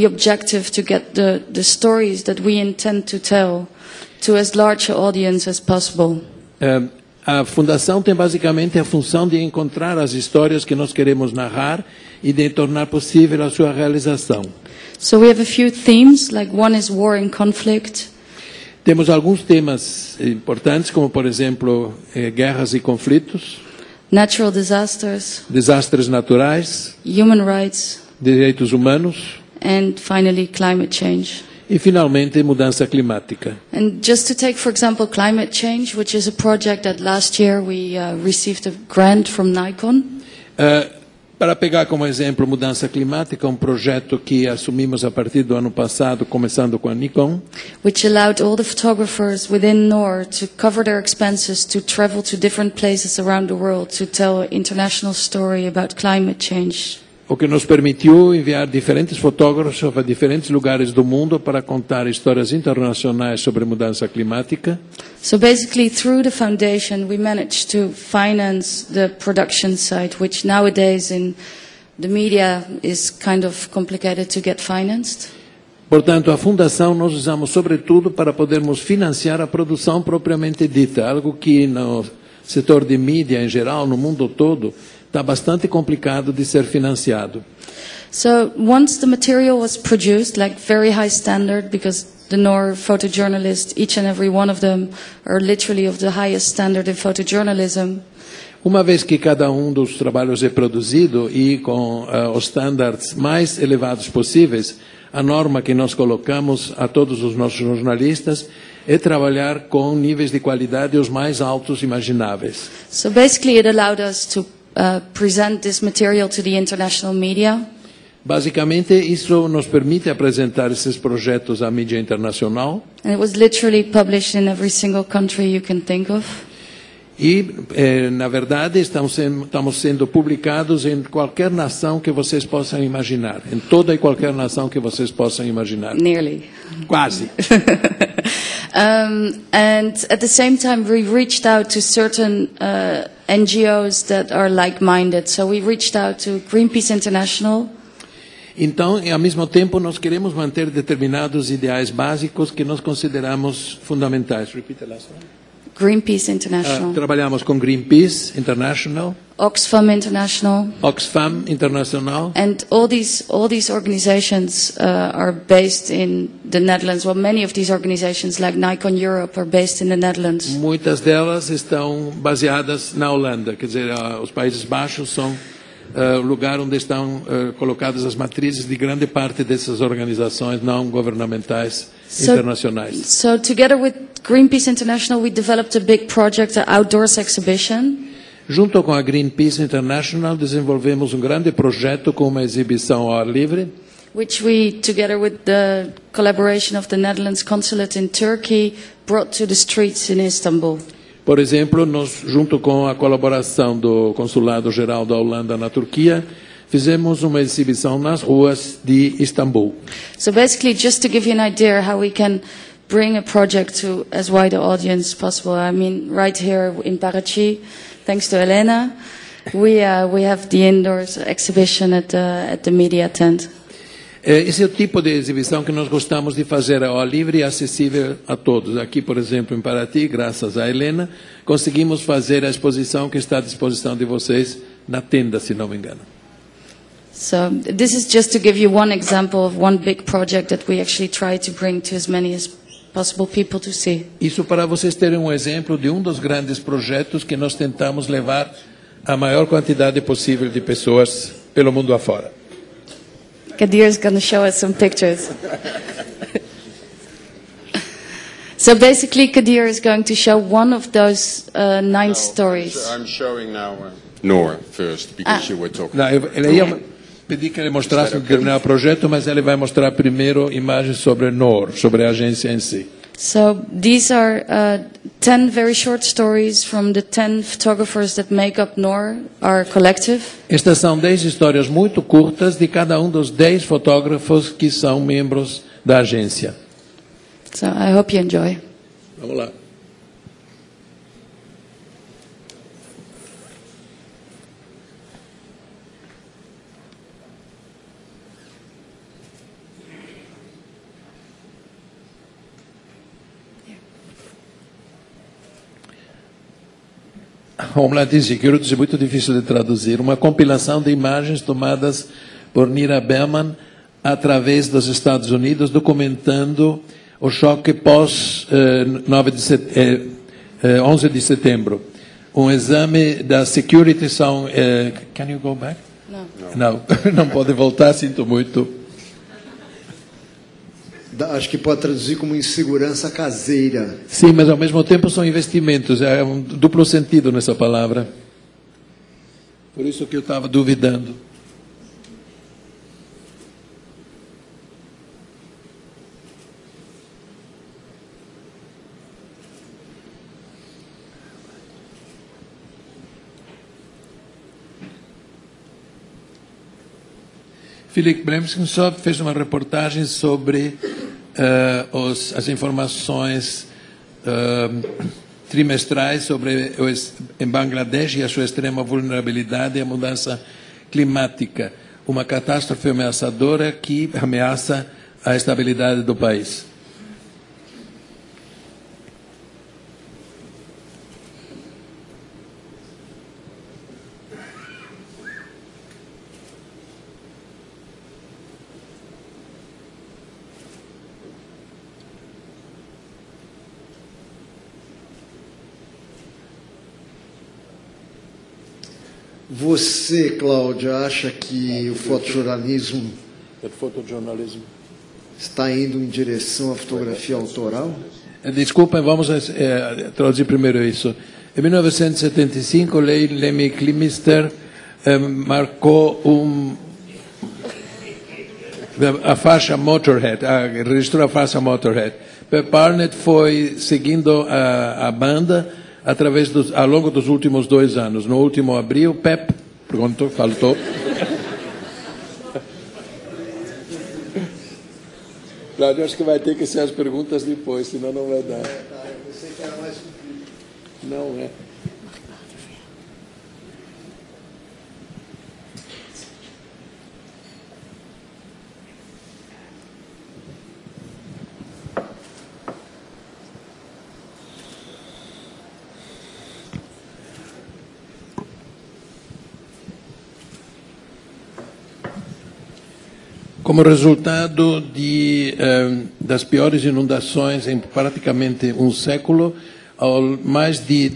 objective to get the stories that we intend to tell to as large an audience as possible. A fundação tem basicamente a função de encontrar as histórias que nós queremos narrar e de tornar possível a sua realização. So we have a few themes, like one is war and conflict. Temos alguns temas importantes, como por exemplo, guerras e conflitos, Natural disasters, desastres naturais, human rights, direitos humanos and finally climate change. e finalmente mudança climática. And just to take, for example, climate change, which is a project that last year we received a grant from Nikon. Para pegar como exemplo mudança climática, um projeto que assumimos a partir do ano passado, começando com a Nikon, which allowed all the photographers within NOR to cover their expenses to travel to different places around the world to tell an international story about climate change. o que nos permitiu enviar diferentes fotógrafos a diferentes lugares do mundo para contar histórias internacionais sobre mudança climática. So basically, through the foundation, we managed to finance the production side, which nowadays in the media is kind of complicated to get financed. Portanto, a fundação nós usamos sobretudo para podermos financiar a produção propriamente dita, algo que no setor de mídia em geral, no mundo todo, está bastante complicado de ser financiado. So once the material was produced, like very high standard, because the NOR photojournalists, each and every one of them, are literally of the highest standard in photojournalism. Uma vez que cada dos trabalhos é produzido e com os standards mais elevados possíveis, a norma que nós colocamos a todos os nossos jornalistas é trabalhar com níveis de qualidade os mais altos imagináveis. So basically it allowed us to present this material to the international media. Basicamente, isso nos permite apresentar esses projetos à mídia internacional. And it was literally published in every single country you can think of. E, na verdade, estamos sendo publicados em qualquer nação que vocês possam imaginar. Em toda e qualquer nação que vocês possam imaginar. Nearly. Quase. And at the same time, we reached out to certain NGOs that are like-minded. So we reached out to Greenpeace International. Então, ao mesmo tempo, nós queremos manter determinados ideais básicos que nós consideramos fundamentais. Repita lá. Greenpeace International. Trabalhamos com Greenpeace International, Oxfam International, Oxfam International, and all these organizations are based in the Netherlands. Well, many of these organizations, like Nikon Europe, are based in the Netherlands. Muitas delas estão baseadas na Holanda, quer dizer, os Países Baixos são o lugar onde estão colocadas as matrizes de grande parte dessas organizações não governamentais internacionais. So together with Greenpeace International, we developed a big project, an outdoors exhibition. Junto com a Greenpeace International, desenvolvemos um grande projeto com uma exibição ao ar livre, which we, together with the collaboration of the Netherlands Consulate in Turkey, brought to the streets in Istanbul. Por exemplo, nós, junto com a colaboração do Consulado Geral da Holanda na Turquia, fizemos uma exibição nas ruas de Istambul. So basically, just to give you an idea how we can bring a project to as wide an audience possible. I mean, right here in Parachi, thanks to Elena, we have the indoors exhibition at the media tent. Esse é o tipo de exibição que nós gostamos de fazer ao ar livre e acessível a todos. Aqui, por exemplo, em Paraty, graças a Helena, conseguimos fazer a exposição que está à disposição de vocês na tenda, se não me engano. So this is just to give you one example of one big project that we actually try to bring to as many as possible people to see. Isso para vocês terem um exemplo de um dos grandes projetos que nós tentamos levar a maior quantidade possível de pessoas pelo mundo afora. Kadir is going to show us some pictures. So basically, Kadir is going to show one of those 9 stories. So I'm showing now NOR first, because you were talking. Não, ele ia pedir que ele mostrasse um determinado projeto, mas ele vai mostrar primeiro imagens sobre NOR, sobre a agência em si. So these are 10 very short stories from the 10 photographers that make up NOR, our collective. Estas são 10 histórias muito curtas de cada dos 10 fotógrafos que são membros da agência. So I hope you enjoy. Vamos lá. Vamos lá dizer, que é muito difícil de traduzir. Uma compilação de imagens tomadas por Nira Berman através dos Estados Unidos, documentando o choque pós 11 de setembro. Um exame da Security são... can you go back? Não. Não pode voltar, sinto muito. Acho que pode traduzir como insegurança caseira. Sim, mas ao mesmo tempo são investimentos. É um duplo sentido nessa palavra. Por isso que eu estava duvidando. Philip Bremsensov fez uma reportagem sobre as informações trimestrais sobre em Bangladesh e a sua extrema vulnerabilidade à mudança climática, uma catástrofe ameaçadora que ameaça a estabilidade do país. Você, Cláudia, acha que o fotojornalismo está indo em direção à fotografia autoral? Desculpem, vamos traduzir primeiro isso. Em 1975, Lemmy Kilmister marcou a faixa Motorhead, registrou a faixa Motorhead. Pep Barnett foi seguindo a banda ao longo dos últimos 2 anos. No último abril, Pep, pronto, faltou. Cláudio, acho que vai ter que ser as perguntas depois, senão não vai dar. Eu pensei que era mais comprido. Não é. Como resultado das piores inundações em praticamente um século, mais de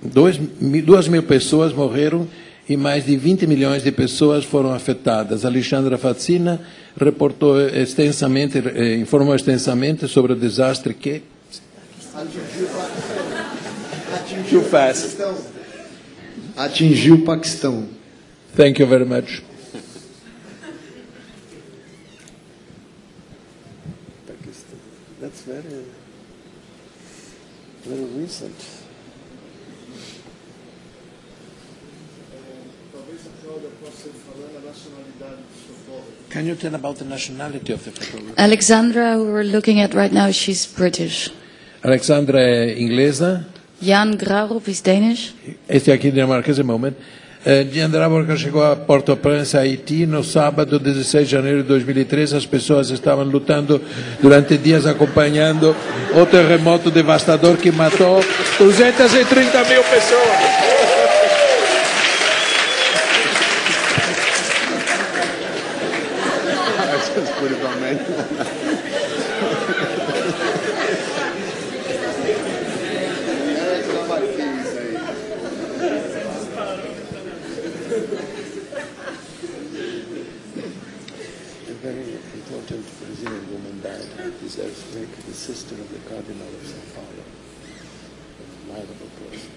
2.000 pessoas morreram e mais de 20 milhões de pessoas foram afetadas. Alexandra Fazzina reportou extensamente, informou extensamente sobre o desastre que atingiu o Paquistão. Thank you very much. That's very recent. Can you tell about the nationality of the photographer? Alexandra, who we're looking at right now, she's British. Alexandra é inglesa. Jan Graurup is Danish. Este aqui dinamarquês, um momento. Jan Graurup chegou a Port-au-Prince, Haiti, no sábado, 16 de janeiro de 2013. As pessoas estavam lutando durante dias, acompanhando o terremoto devastador que matou 230 mil pessoas. The sister of the Cardinal of São Paulo, a admirable person.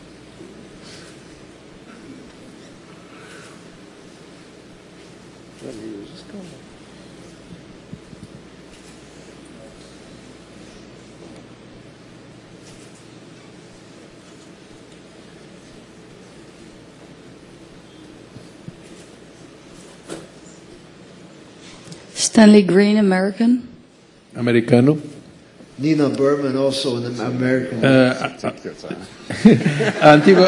Stanley Green, American. Americano. Nina Berman, also an American. Antigo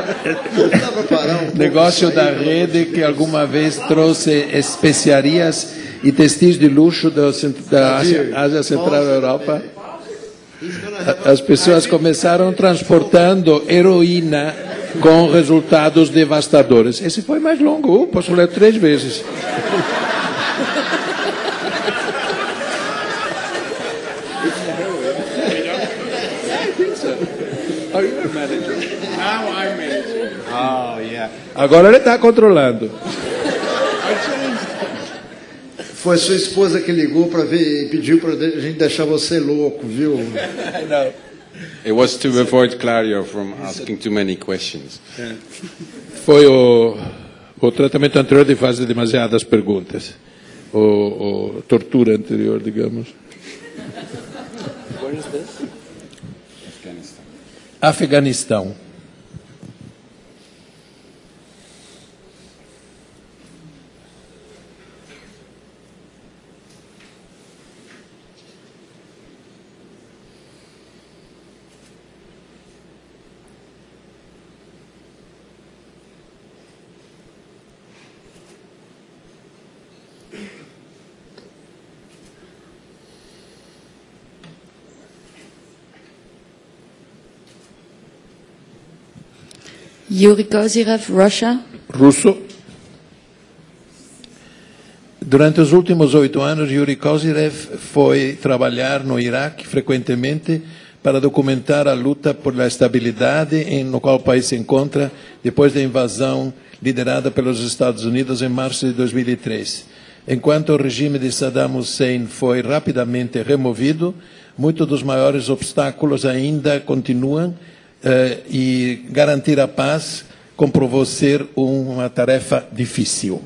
negócio da rede que alguma vez trouxe especiarias e textis de luxo da Ásia Central da Europa. As pessoas começaram transportando heroína com resultados devastadores. Esse foi mais longo, posso ler 3 vezes. Agora ele está controlando. Foi sua esposa que ligou para ver e pediu para a gente deixar você louco, viu? Não. It was to avoid Claudio from asking too many questions. Foi o tratamento anterior de fazer demasiadas perguntas. O tortura anterior, digamos. Where is this? Afeganistão. Yuri Kozyrev, Russia. Russo. Durante os últimos 8 anos, Yuri Kozyrev foi trabalhar no Iraque frequentemente para documentar a luta por la estabilidade no qual o país se encontra depois da invasão liderada pelos Estados Unidos em março de 2003. Enquanto o regime de Saddam Hussein foi rapidamente removido, muitos dos maiores obstáculos ainda continuam e garantir a paz comprovou ser uma tarefa difícil.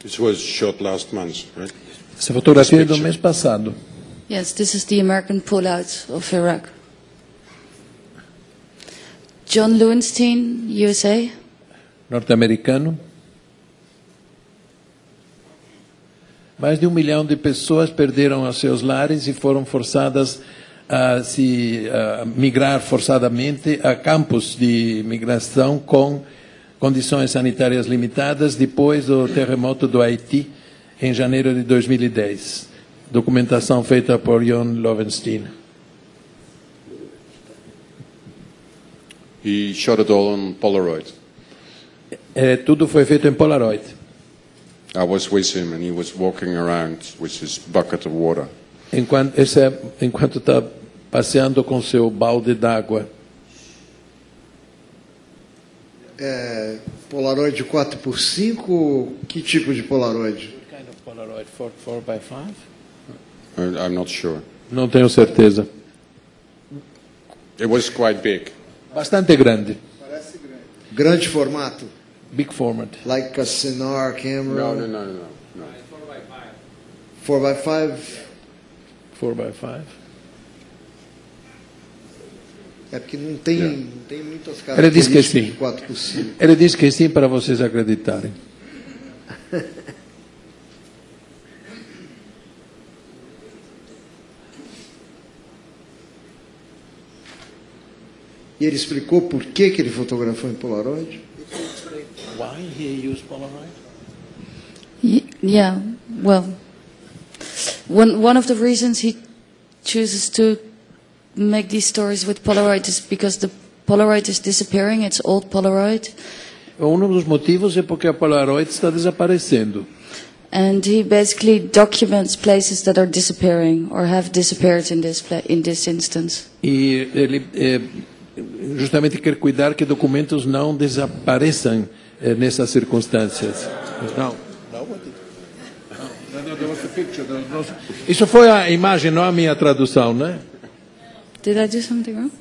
This was shot last month, right? Essa fotografia é do mês passado. Yes, this is the American pullout of Iraq. John Lowenstein, USA. Norte-americano. Mais de 1 milhão de pessoas perderam os seus lares e foram forçadas a migrar forçadamente a campos de migração com condições sanitárias limitadas depois do terremoto do Haiti em janeiro de 2010. Documentação feita por John Lowenstein. He shot it all on Polaroid. Tudo foi feito em Polaroid. I was with him and he was walking around with his bucket of water. Enquanto está passeando com seu balde d'água. Polaroid 4x5, que tipo de Polaroid? What kind of Polaroid? 4x5? I'm not sure. Não tenho certeza. It was quite big. Bastante grande. Parece grande. Grande formato? Big format. Like a Sinar camera? No. 4x5? 4x5. É porque não tem muitas Ele diz que características sim. de 4x5. Ele diz que sim para vocês acreditarem. E ele explicou por que ele fotografou em Polaroid? Why he used Polaroid? Yeah, well, one of the reasons he chooses to make these stories with Polaroid is because the Polaroid is disappearing. It's old Polaroid. Um dos motivos é porque a Polaroid está desaparecendo. And he basically documents places that are disappearing or have disappeared in this instance. E ele justamente quer cuidar que documentos não desapareçam nessas circunstâncias. Não. Isso foi a imagem, não a minha tradução, né? Did I do something wrong?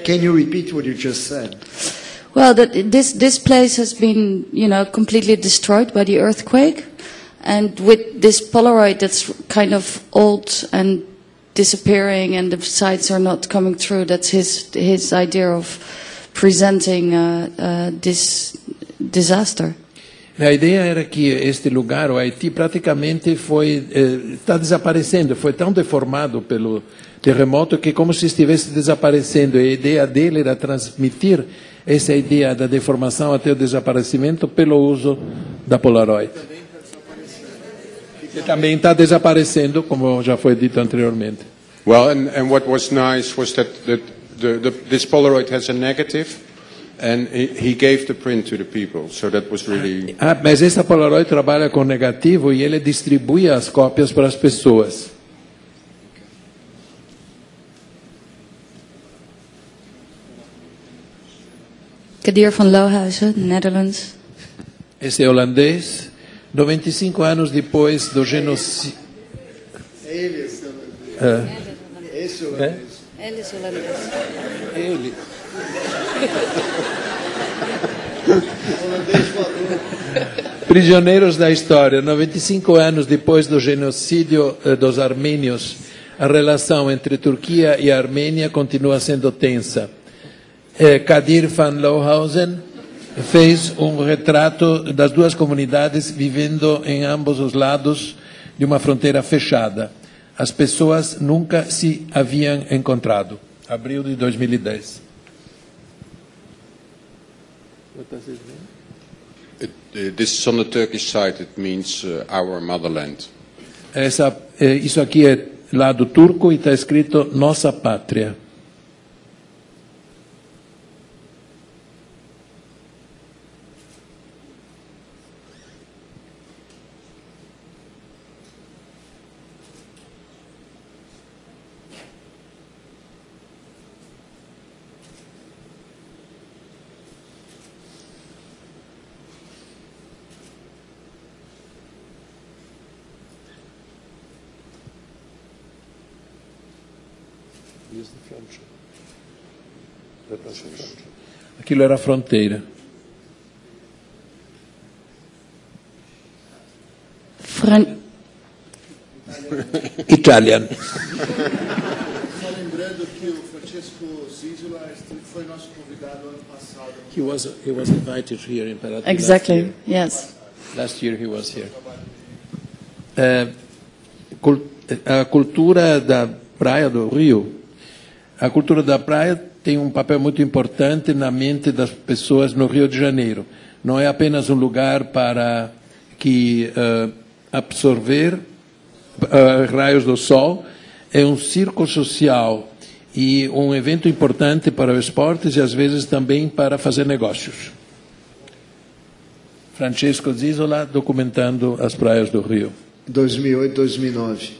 Can you repeat what you just said? Well, this place has been, completely destroyed by the earthquake, and with this Polaroid that's kind of old and disappearing, and the sides are not coming through. That's his idea of presenting this disaster. A ideia era que este lugar, o Haiti, praticamente está desaparecendo. Foi tão deformado pelo terremoto que como se estivesse desaparecendo. E a ideia dele era transmitir essa ideia da deformação até o desaparecimento pelo uso da Polaroid. Que também está desaparecendo, como já foi dito anteriormente. Well, and what was nice was that this Polaroid has a negative. And he gave the print to the people, so that was really. Mas essa Polaroid trabalha com negativo e ele distribui as cópias para as pessoas. Kadir van Lohuizen, Netherlands. Esse é holandês, 95 anos depois do genocídio. Ele é holandês. Ele é holandês. Ele. Prisioneiros da história. 95 anos depois do genocídio dos armênios, a relação entre Turquia e Armênia continua sendo tensa. Kadir van Lohausen fez um retrato das duas comunidades vivendo em ambos os lados de uma fronteira fechada. As pessoas nunca se haviam encontrado. Abril de 2010. This is on the Turkish side. It means our motherland. Isso aqui é lado turco e está escrito Nossa Pátria. Aquilo era a fronteira. Italian. Só lembrando que o Francesco Zizola foi nosso convidado ano passado. He was invited here in Paraty. Exactly, yes. Last year he was here. A cultura da Praia do Rio, a cultura da praia tem um papel muito importante na mente das pessoas no Rio de Janeiro. Não é apenas um lugar para absorver raios do sol, é um círculo social e um evento importante para os esportes e às vezes também para fazer negócios. Francesco Zizola documentando as praias do Rio. 2008, 2009.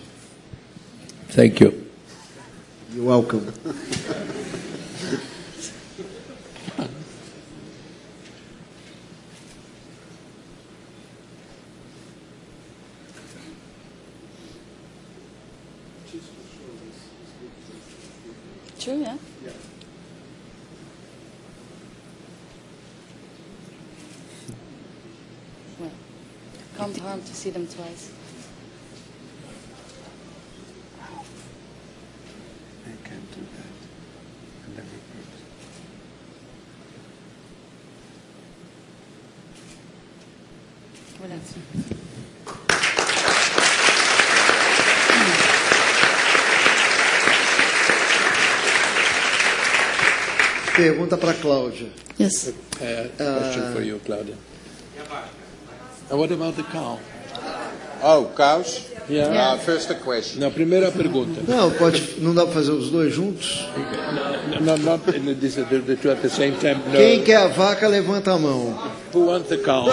Thank you. You're welcome. True, yeah? Well, can't harm to see them twice. I can't do that. And then repeat. Well, that's Pergunta para a Cláudia. yes. Question for you, Claudia. What about the cow? Oh, cows? Yeah. First a question. Não, primeiro a pergunta. Não dá para fazer os dois juntos? Not the two at the same time. No. Quem quer a vaca, levanta a mão. Who wants the cow?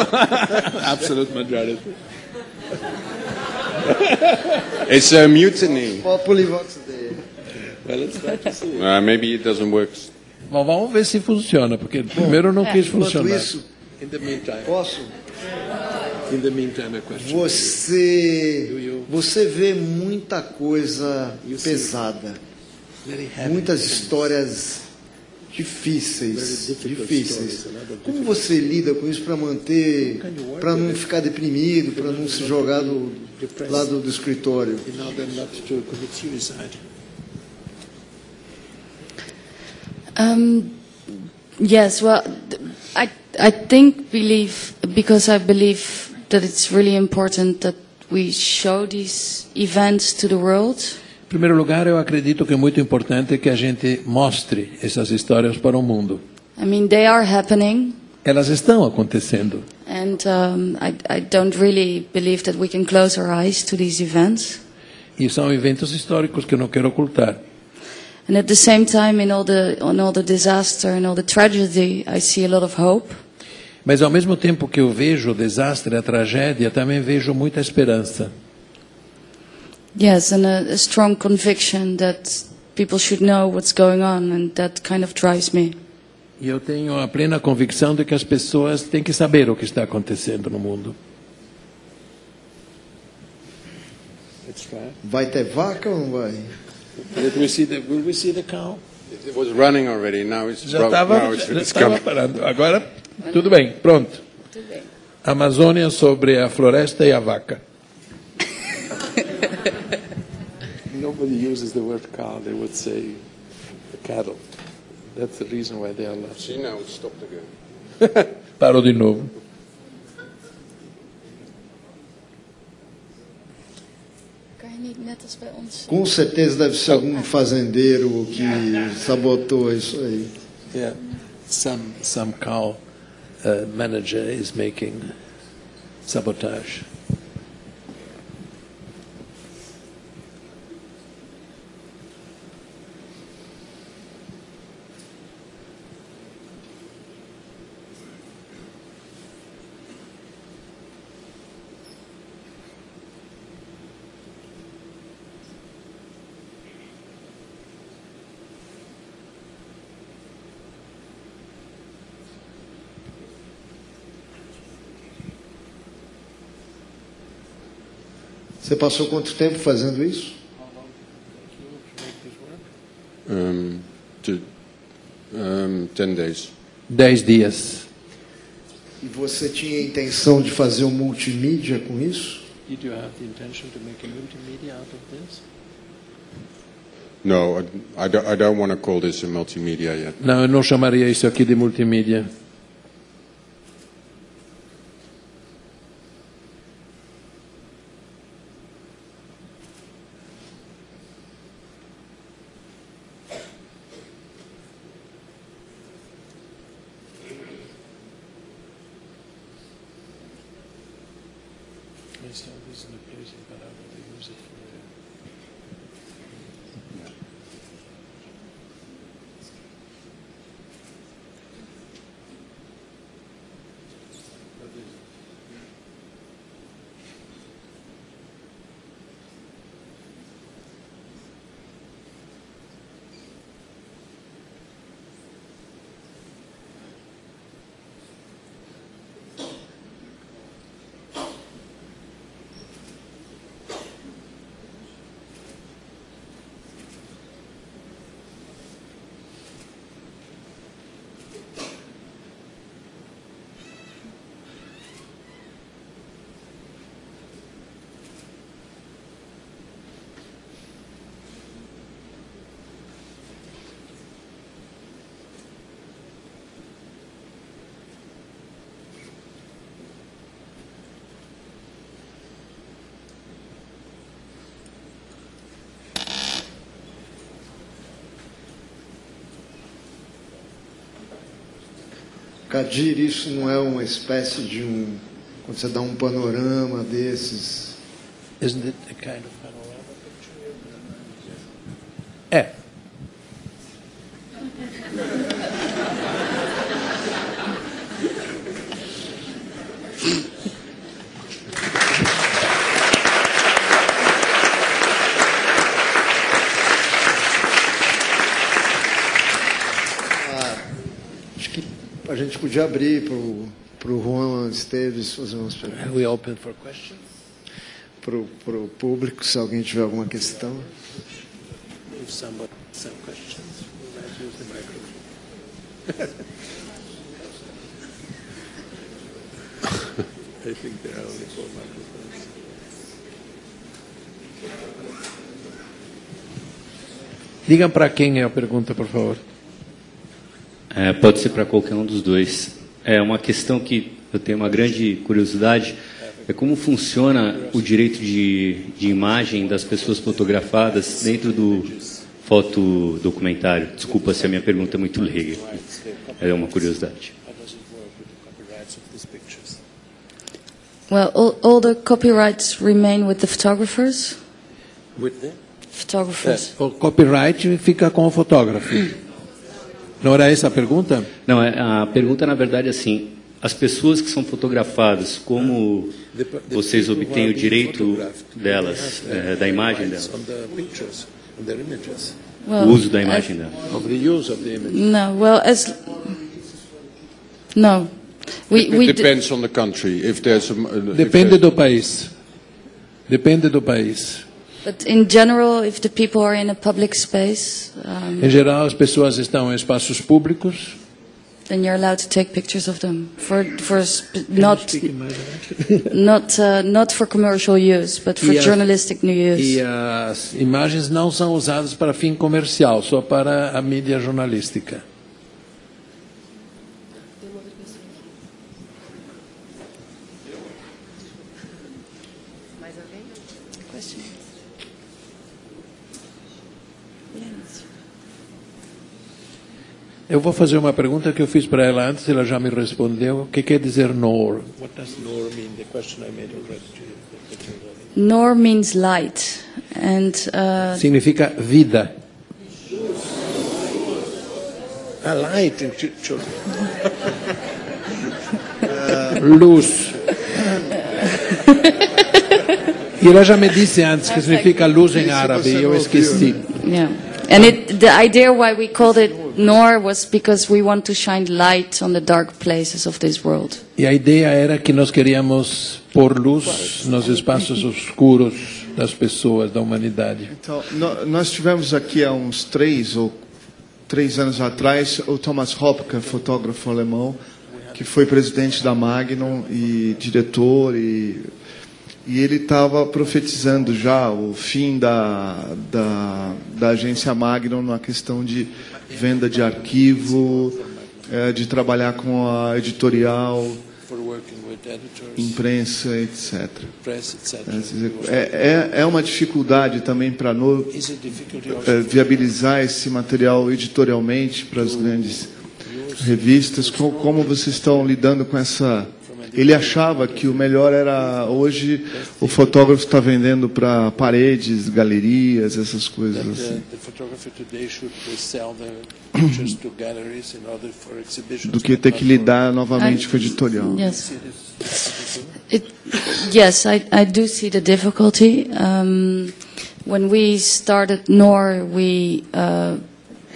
Absolute majority. It's a mutiny. Qual a polivox dele? Well, let's try to see. Maybe it doesn't work. Bom, vamos ver se funciona, porque primeiro não quis Enquanto funcionar. isso, In the meantime. posso? In the meantime, a question. Você vê muita coisa pesada, muitas histórias difíceis. Como você lida com isso para não ficar deprimido, para não se jogar do lado do escritório? In order not to commit suicide. Yes, well, I because I believe that it's really important that we show these events to the world. Em primeiro lugar, eu acredito que é muito importante que a gente mostre essas histórias para o mundo. I mean, they are happening, Elas estão acontecendo. and I don't really believe that we can close our eyes to these events. E são eventos históricos que eu não quero ocultar. And at the same time, in all the disaster and all the tragedy, I see a lot of hope. Mas ao mesmo tempo que eu vejo o desastre, a tragédia, também vejo muita esperança. Yes, and a strong conviction that people should know what's going on, and that kind of drives me. E eu tenho a plena convicção de que as pessoas têm que saber o que está acontecendo no mundo. Vai ter vaca ou não vai? Will we see the cow? It was running already. Now it's Já estava coming. parando. Agora, tudo bem, pronto. Amazônia sobre a floresta e a vaca. Nobody uses the word cow, they would say cattle. That's the reason why they are left. See, now it stopped again. Parou de novo. Kan je niet net als bij ons? Com certeza deve ser algum fazendeiro que sabotou isso aí. Yeah. Some cow manager is making sabotage. Você passou quanto tempo fazendo isso? 10 days. 10 dias. E você tinha a intenção de fazer um multimídia com isso? Did you have the intention to make a multimedia out of this? No, I don't want to call this a multimedia yet. Não, eu não chamaria isso aqui de multimídia. Kadir, isso não é uma espécie de quando você dá um panorama desses? Isn't it a kind of panorama picture? É. A gente podia abrir para o Juan Esteves fazer umas perguntas. We open for questions. Para o público, se alguém tiver alguma questão. If somebody has some questions, we might use the microphone. I think there are only 4 microphones. Diga para quem é a pergunta, por favor. Pode ser para qualquer um dos dois. É uma questão que eu tenho uma grande curiosidade. É como funciona o direito de imagem das pessoas fotografadas dentro do fotodocumentário. Desculpa se a minha pergunta é muito leiga. É uma curiosidade. Well, all the copyrights remain with the photographers. With the? Photographers. O copyright fica com o fotógrafo. Não era essa a pergunta? Não, a pergunta na verdade é assim: as pessoas que são fotografadas, como vocês obtêm o direito delas, da imagem delas? Well, o uso da imagem delas? Of the use of the image. No, well, no. It depends on the country. If there's Depende do país. Depende do país. But in general, if the people are in a public space, Em geral, as pessoas estão em espaços públicos. then you're allowed to take pictures of them not for commercial use, but for journalistic use. E as imagens não são usadas para fim comercial, só para a mídia jornalística. Eu vou fazer uma pergunta que eu fiz para ela antes, ela já me respondeu. O que quer dizer Noor? What does Noor mean? The question I made already. Noor means light, and significa vida. Light. Luz. E ela já me disse antes que significa luz em árabe, eu esqueci. Yeah. And the idea why we called it Noor was because we want to shine light on the dark places of this world. E a ideia era que nós queríamos pôr luz nos espaços escuros das pessoas, da humanidade. Então, nós tivemos aqui há uns 3 anos atrás o Thomas Hopker, fotógrafo alemão, que foi presidente da Magnum e diretor, e ele estava profetizando já o fim da agência Magnum na questão de venda de arquivo, de trabalhar com a editorial, imprensa, etc. É uma dificuldade também para viabilizar esse material editorialmente para as grandes revistas. Como vocês estão lidando com essa... Ele achava que o melhor era... Hoje, o fotógrafo está vendendo para paredes, galerias, essas coisas assim. Do que ter que lidar novamente com o editorial. Yes, I do see the difficulty. When we started Noor, we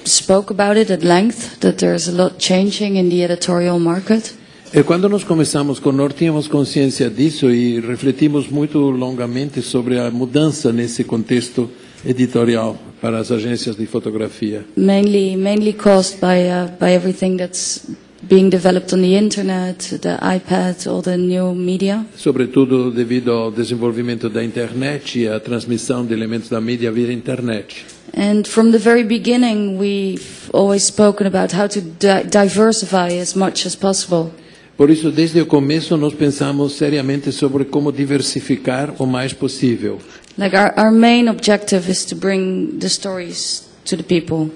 spoke about it at length, that there's a lot changing in the editorial market. E quando nós começamos com Noor, tínhamos consciência disso e refletimos muito longamente sobre a mudança nesse contexto editorial para as agências de fotografia. Mainly caused by everything that's being developed on the internet, the iPad, all the new media. Sobretudo devido ao desenvolvimento da internet e à transmissão de elementos da mídia via internet. And from the very beginning, we've always spoken about how to diversify as much as possible. Por isso, desde o começo, nós pensamos seriamente sobre como diversificar o mais possível. Like our main objective is to bring the stories to the people.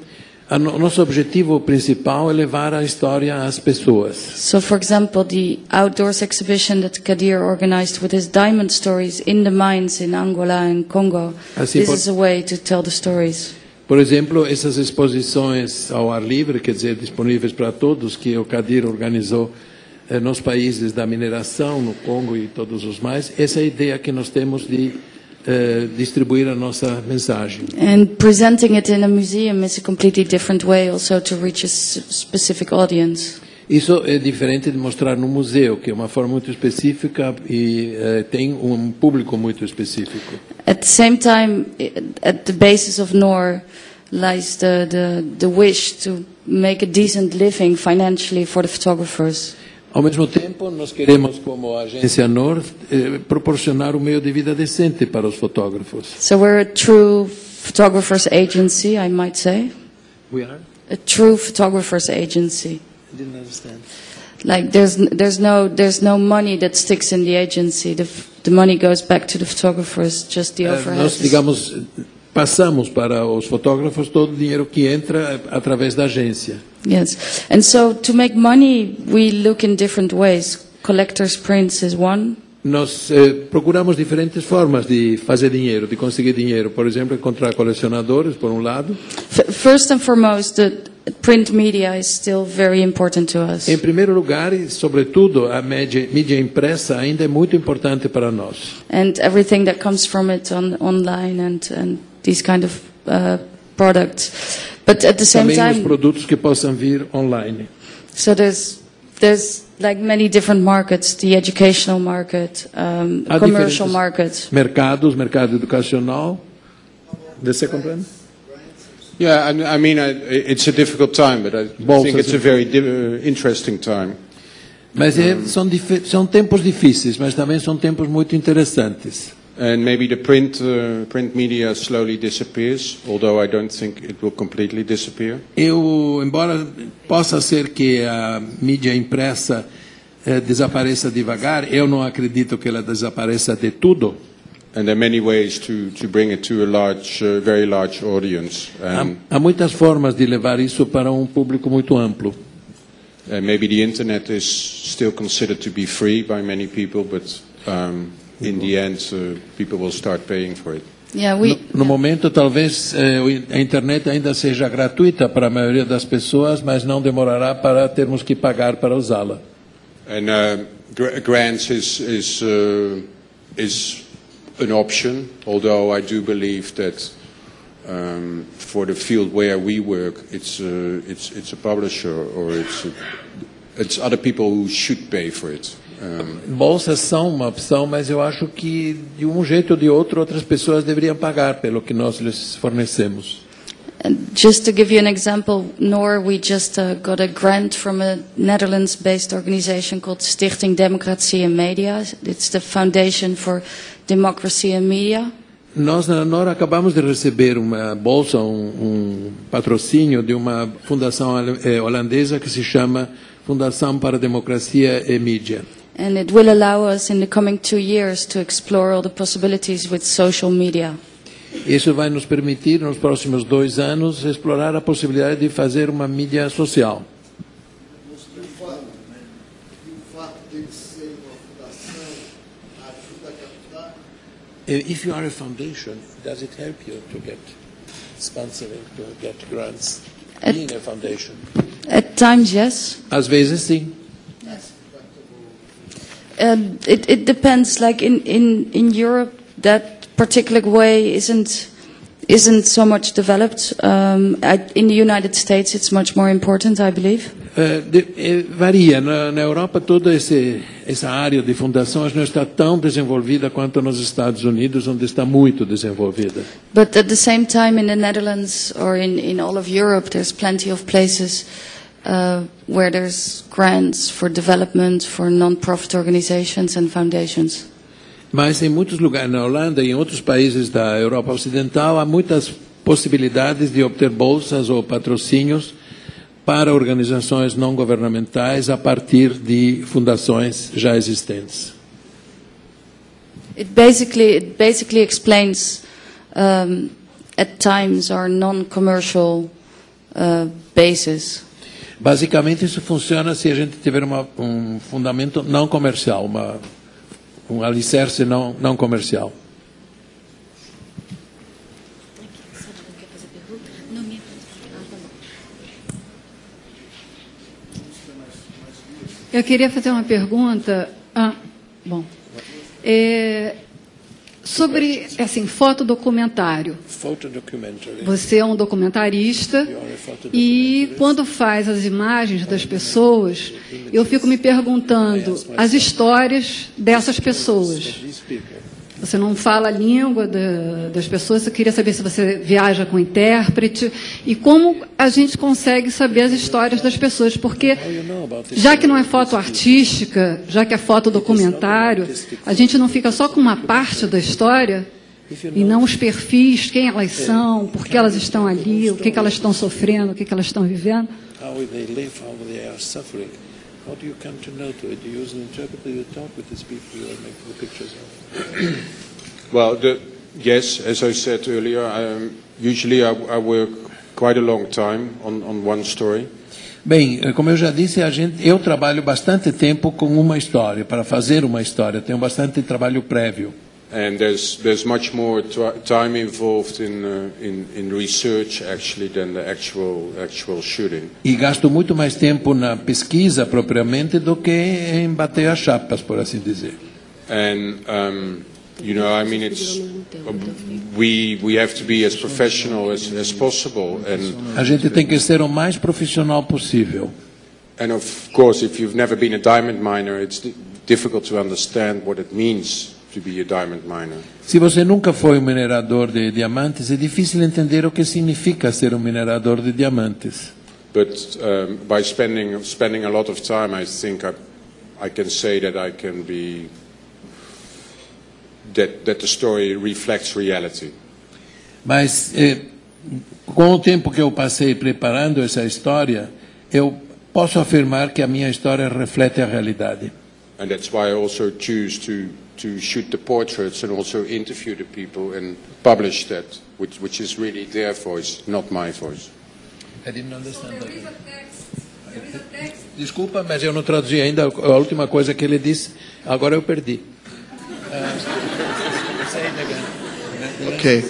Nosso objetivo principal é levar a história às pessoas. So, for example, the outdoors exhibition that Kadir organized with his diamond stories in the mines in Angola and Congo, this is a way to tell the stories. Por exemplo, essas exposições ao ar livre, quer dizer, disponíveis para todos, que o Kadir organizou nos países da mineração, no Congo e todos os mais, essa é a ideia que nós temos de distribuir a nossa mensagem. And presenting it in a museum is a completely different way also to reach a specific audience. Isso é diferente de mostrar no museu, que é uma forma muito específica e tem público muito específico. At the same time, at the basis of Noor lies the wish to make a decent living financially for the photographers. Ao mesmo tempo, nós queremos, como agência Noor, proporcionar meio de vida decente para os fotógrafos. So we're a true photographers agency, I might say. We are? A true photographers agency. I didn't understand. Like there's no money that sticks in the agency. The money goes back to the photographers, just the overhead. Nós, passamos para os fotógrafos todo o dinheiro que entra através da agência. Yes, and so to make money, we look in different ways. Collector's prints is one. Nós procuramos diferentes formas de fazer dinheiro, de conseguir dinheiro. Por exemplo, encontrar colecionadores, por lado. First and foremost, the print media is still very important to us. Em primeiro lugar, e sobretudo, a mídia impressa ainda é muito importante para nós. And everything that comes from it online and these kind of products. But at the same Também time, os produtos que possam vir online. So there's like many different markets, the educational market, commercial market. Mercado educacional. Você compreende? Yeah, I mean, it's a difficult time, but I think it's a very interesting time. Mas são tempos difíceis, mas também são tempos muito interessantes. And maybe the print media slowly disappears, although I don't think it will completely disappear. Embora possa ser que a mídia impressa desapareça devagar, eu não acredito que ela desapareça de tudo. And there are many ways to bring it to a very large audience. Há muitas formas de levar isso para um público muito amplo. Maybe the internet is still considered to be free by many people, but in the end, people will start paying for it. Yeah, no momento, talvez a internet ainda seja gratuita para a maioria das pessoas, mas não demorará para termos que pagar para usá-la. And grants is an option, although I do believe that for the field where we work, it's a publisher or it's other people who should pay for it. Bolsas são uma opção, mas eu acho que de um jeito ou de outro outras pessoas deveriam pagar pelo que nós lhes fornecemos. Just to give you an example, we just got a grant from a Netherlands-based organization called Stichting Democratie en Media. It's the foundation for democracy and media. Nós na NOR acabamos de receber uma bolsa, patrocínio de uma fundação holandesa que se chama Fundação para a Democracia e Mídia. And it will allow us in the coming 2 years to explore all the possibilities with social media. Isso vai nos permitir, nos próximos 2 anos, explorar a possibilidade de fazer uma mídia social. If you are a foundation, does it help you to get sponsoring, to get grants? Being a foundation. At times, yes. Às vezes, sim. Yes. It depends. Like in Europe, that particular way isn't so much developed. In the United States, it's much more important, I believe. Varia. Na Europa, toda essa área de fundações não está tão desenvolvida quanto nos Estados Unidos, onde está muito desenvolvida. But at the same time, in the Netherlands or in all of Europe, there's plenty of places where there's grants for development for non-profit organizations and foundations. Mas em muitos lugares, na Holanda e em outros países da Europa Ocidental, há muitas possibilidades de obter bolsas ou patrocínios para organizações não governamentais a partir de fundações já existentes. It basically explains at times our non-commercial basis. Basicamente isso funciona se a gente tiver um fundamento não comercial, um alicerce não comercial. Eu queria fazer uma pergunta. Sobre, assim, fotodocumentário. Você é um documentarista e quando faz as imagens das pessoas, eu fico me perguntando as histórias dessas pessoas. Você não fala a língua das pessoas, eu queria saber se você viaja com intérprete e como a gente consegue saber as histórias das pessoas, porque já que não é foto artística, já que é foto documentário, a gente não fica só com uma parte da história e não os perfis, quem elas são, por que elas estão ali, o que elas estão sofrendo, o que elas estão vivendo. How do you come to know to it? Do you use an interpreter? You talk with these people you are making the pictures of? Well, yes, as I said earlier, usually I work quite a long time on one story. Bem, como eu já disse, eu trabalho bastante tempo com uma história, para fazer uma história. Tenho bastante trabalho prévio. And there's much more time involved in research actually than the actual shooting. E gasto muito mais tempo na pesquisa propriamente do que em bater as chapas, por assim dizer. And I mean, we have to be as professional as possible. And a gente tem que ser o mais profissional possível. And of course, if you've never been a diamond miner, it's difficult to understand what it means to be a diamond miner. Se você nunca foi minerador de diamantes, é difícil entender o que significa ser minerador de diamantes. But by spending a lot of time, I think I can say that I can be that the story reflects reality. Mas com o tempo que eu passei preparando essa história, eu posso afirmar que a minha história reflete a realidade. And that's why I also choose to shoot the portraits and also interview the people and publish that, which is really their voice, not my voice. I didn't understand that. Desculpa, mas eu não traduzi ainda a última coisa que ele disse. Agora eu perdi. Ok.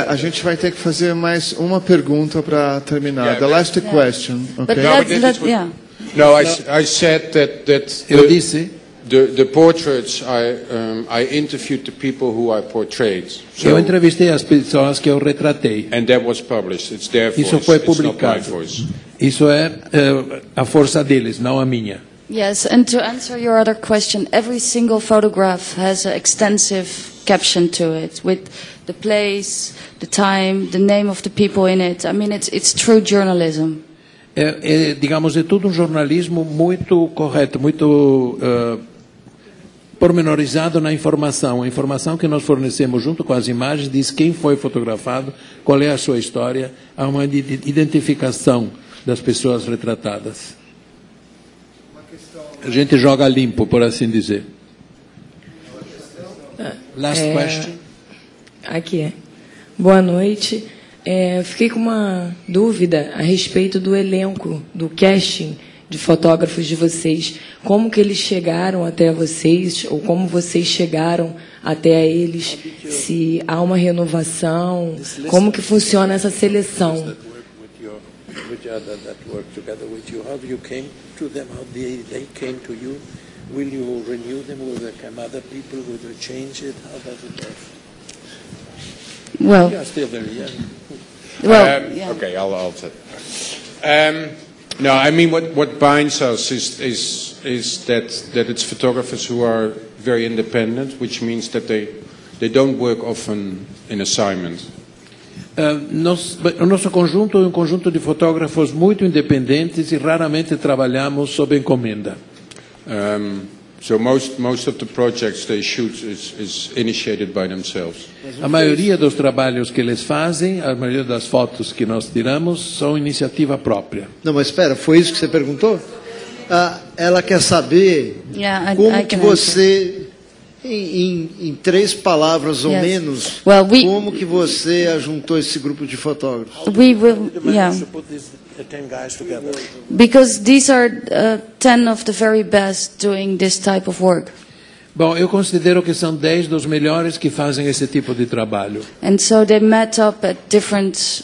A gente vai ter que fazer mais uma pergunta para terminar. The last question. Okay. No, I said that eu disse. The portraits I interviewed the people who I portrayed. So, eu entrevistei as pessoas que eu retratei. And that was published. It's their voice. Isso foi It's publicado. not my voice. Isso é a força deles, não a minha. Yes, and to answer your other question, every single photograph has an extensive caption to it with the place, the time, the name of the people in it. I mean, it's true journalism. Digamos, é tudo jornalismo muito correto, muito pormenorizado na informação. A informação que nós fornecemos junto com as imagens diz quem foi fotografado, qual é a sua história, há uma identificação das pessoas retratadas. A gente joga limpo, por assim dizer. Last question. Aqui. Boa noite. Fiquei com uma dúvida a respeito do elenco, do casting de fotógrafos de vocês. Como que eles chegaram até vocês, ou como vocês chegaram até eles, se há uma renovação, como que funciona essa seleção? Will you renew them? Will there come other people? Will you change it? How does it work? Well, you are still very young. Well, yeah. Okay, I'll say. No, I mean what binds us is that it's photographers who are very independent, which means that they don't work often in assignment. O nosso conjunto é conjunto de fotógrafos muito independentes e raramente trabalhamos sob encomenda. So most of the projects they shoot is initiated by themselves. A maioria dos trabalhos que eles fazem, a maioria das fotos que nós tiramos são iniciativa própria. Não, mas espera, foi isso que você perguntou? Ela quer saber como que você, em 3 palavras ou menos, como que você ajuntou esse grupo de fotógrafos? We will, yeah. 10 guys together. Because these are 10 of the very best doing this type of work. Bom, eu considero que são 10 dos melhores que fazem esse tipo de trabalho. And so they met up at different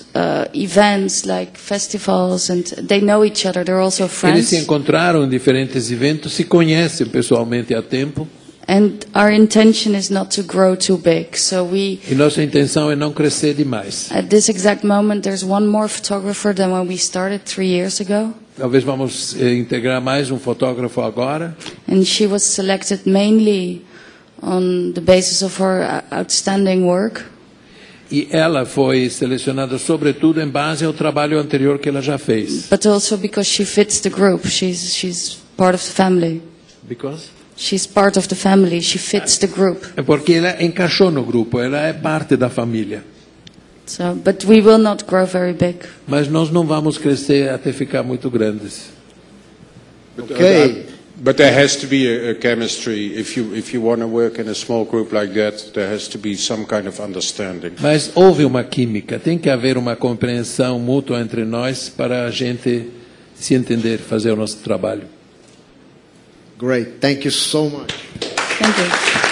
events like festivals and they know each other. They're also friends. Eles se encontraram em diferentes eventos, se conhecem pessoalmente há tempo. And our intention is not to grow too big. So e nossa intenção é não crescer demais. At this exact moment, there's one more photographer than when we started 3 years ago. Talvez vamos integrar mais fotógrafo agora. And she was selected mainly on the basis of her outstanding work. E ela foi selecionada sobretudo em base ao trabalho anterior que ela já fez. But also because she fits the group. She's part of the family. Because? She's part of the family. She fits the group. É porque ela encaixou no grupo. Ela é parte da família. So, but we will not grow very big. Mas nós não vamos crescer até ficar muito grandes. Okay. But there has to be a chemistry. If you want to work in a small group like that, there has to be some kind of understanding. Mas houve uma química. Tem que haver uma compreensão mútua entre nós para a gente se entender, fazer o nosso trabalho. Great. Thank you so much. Thank you.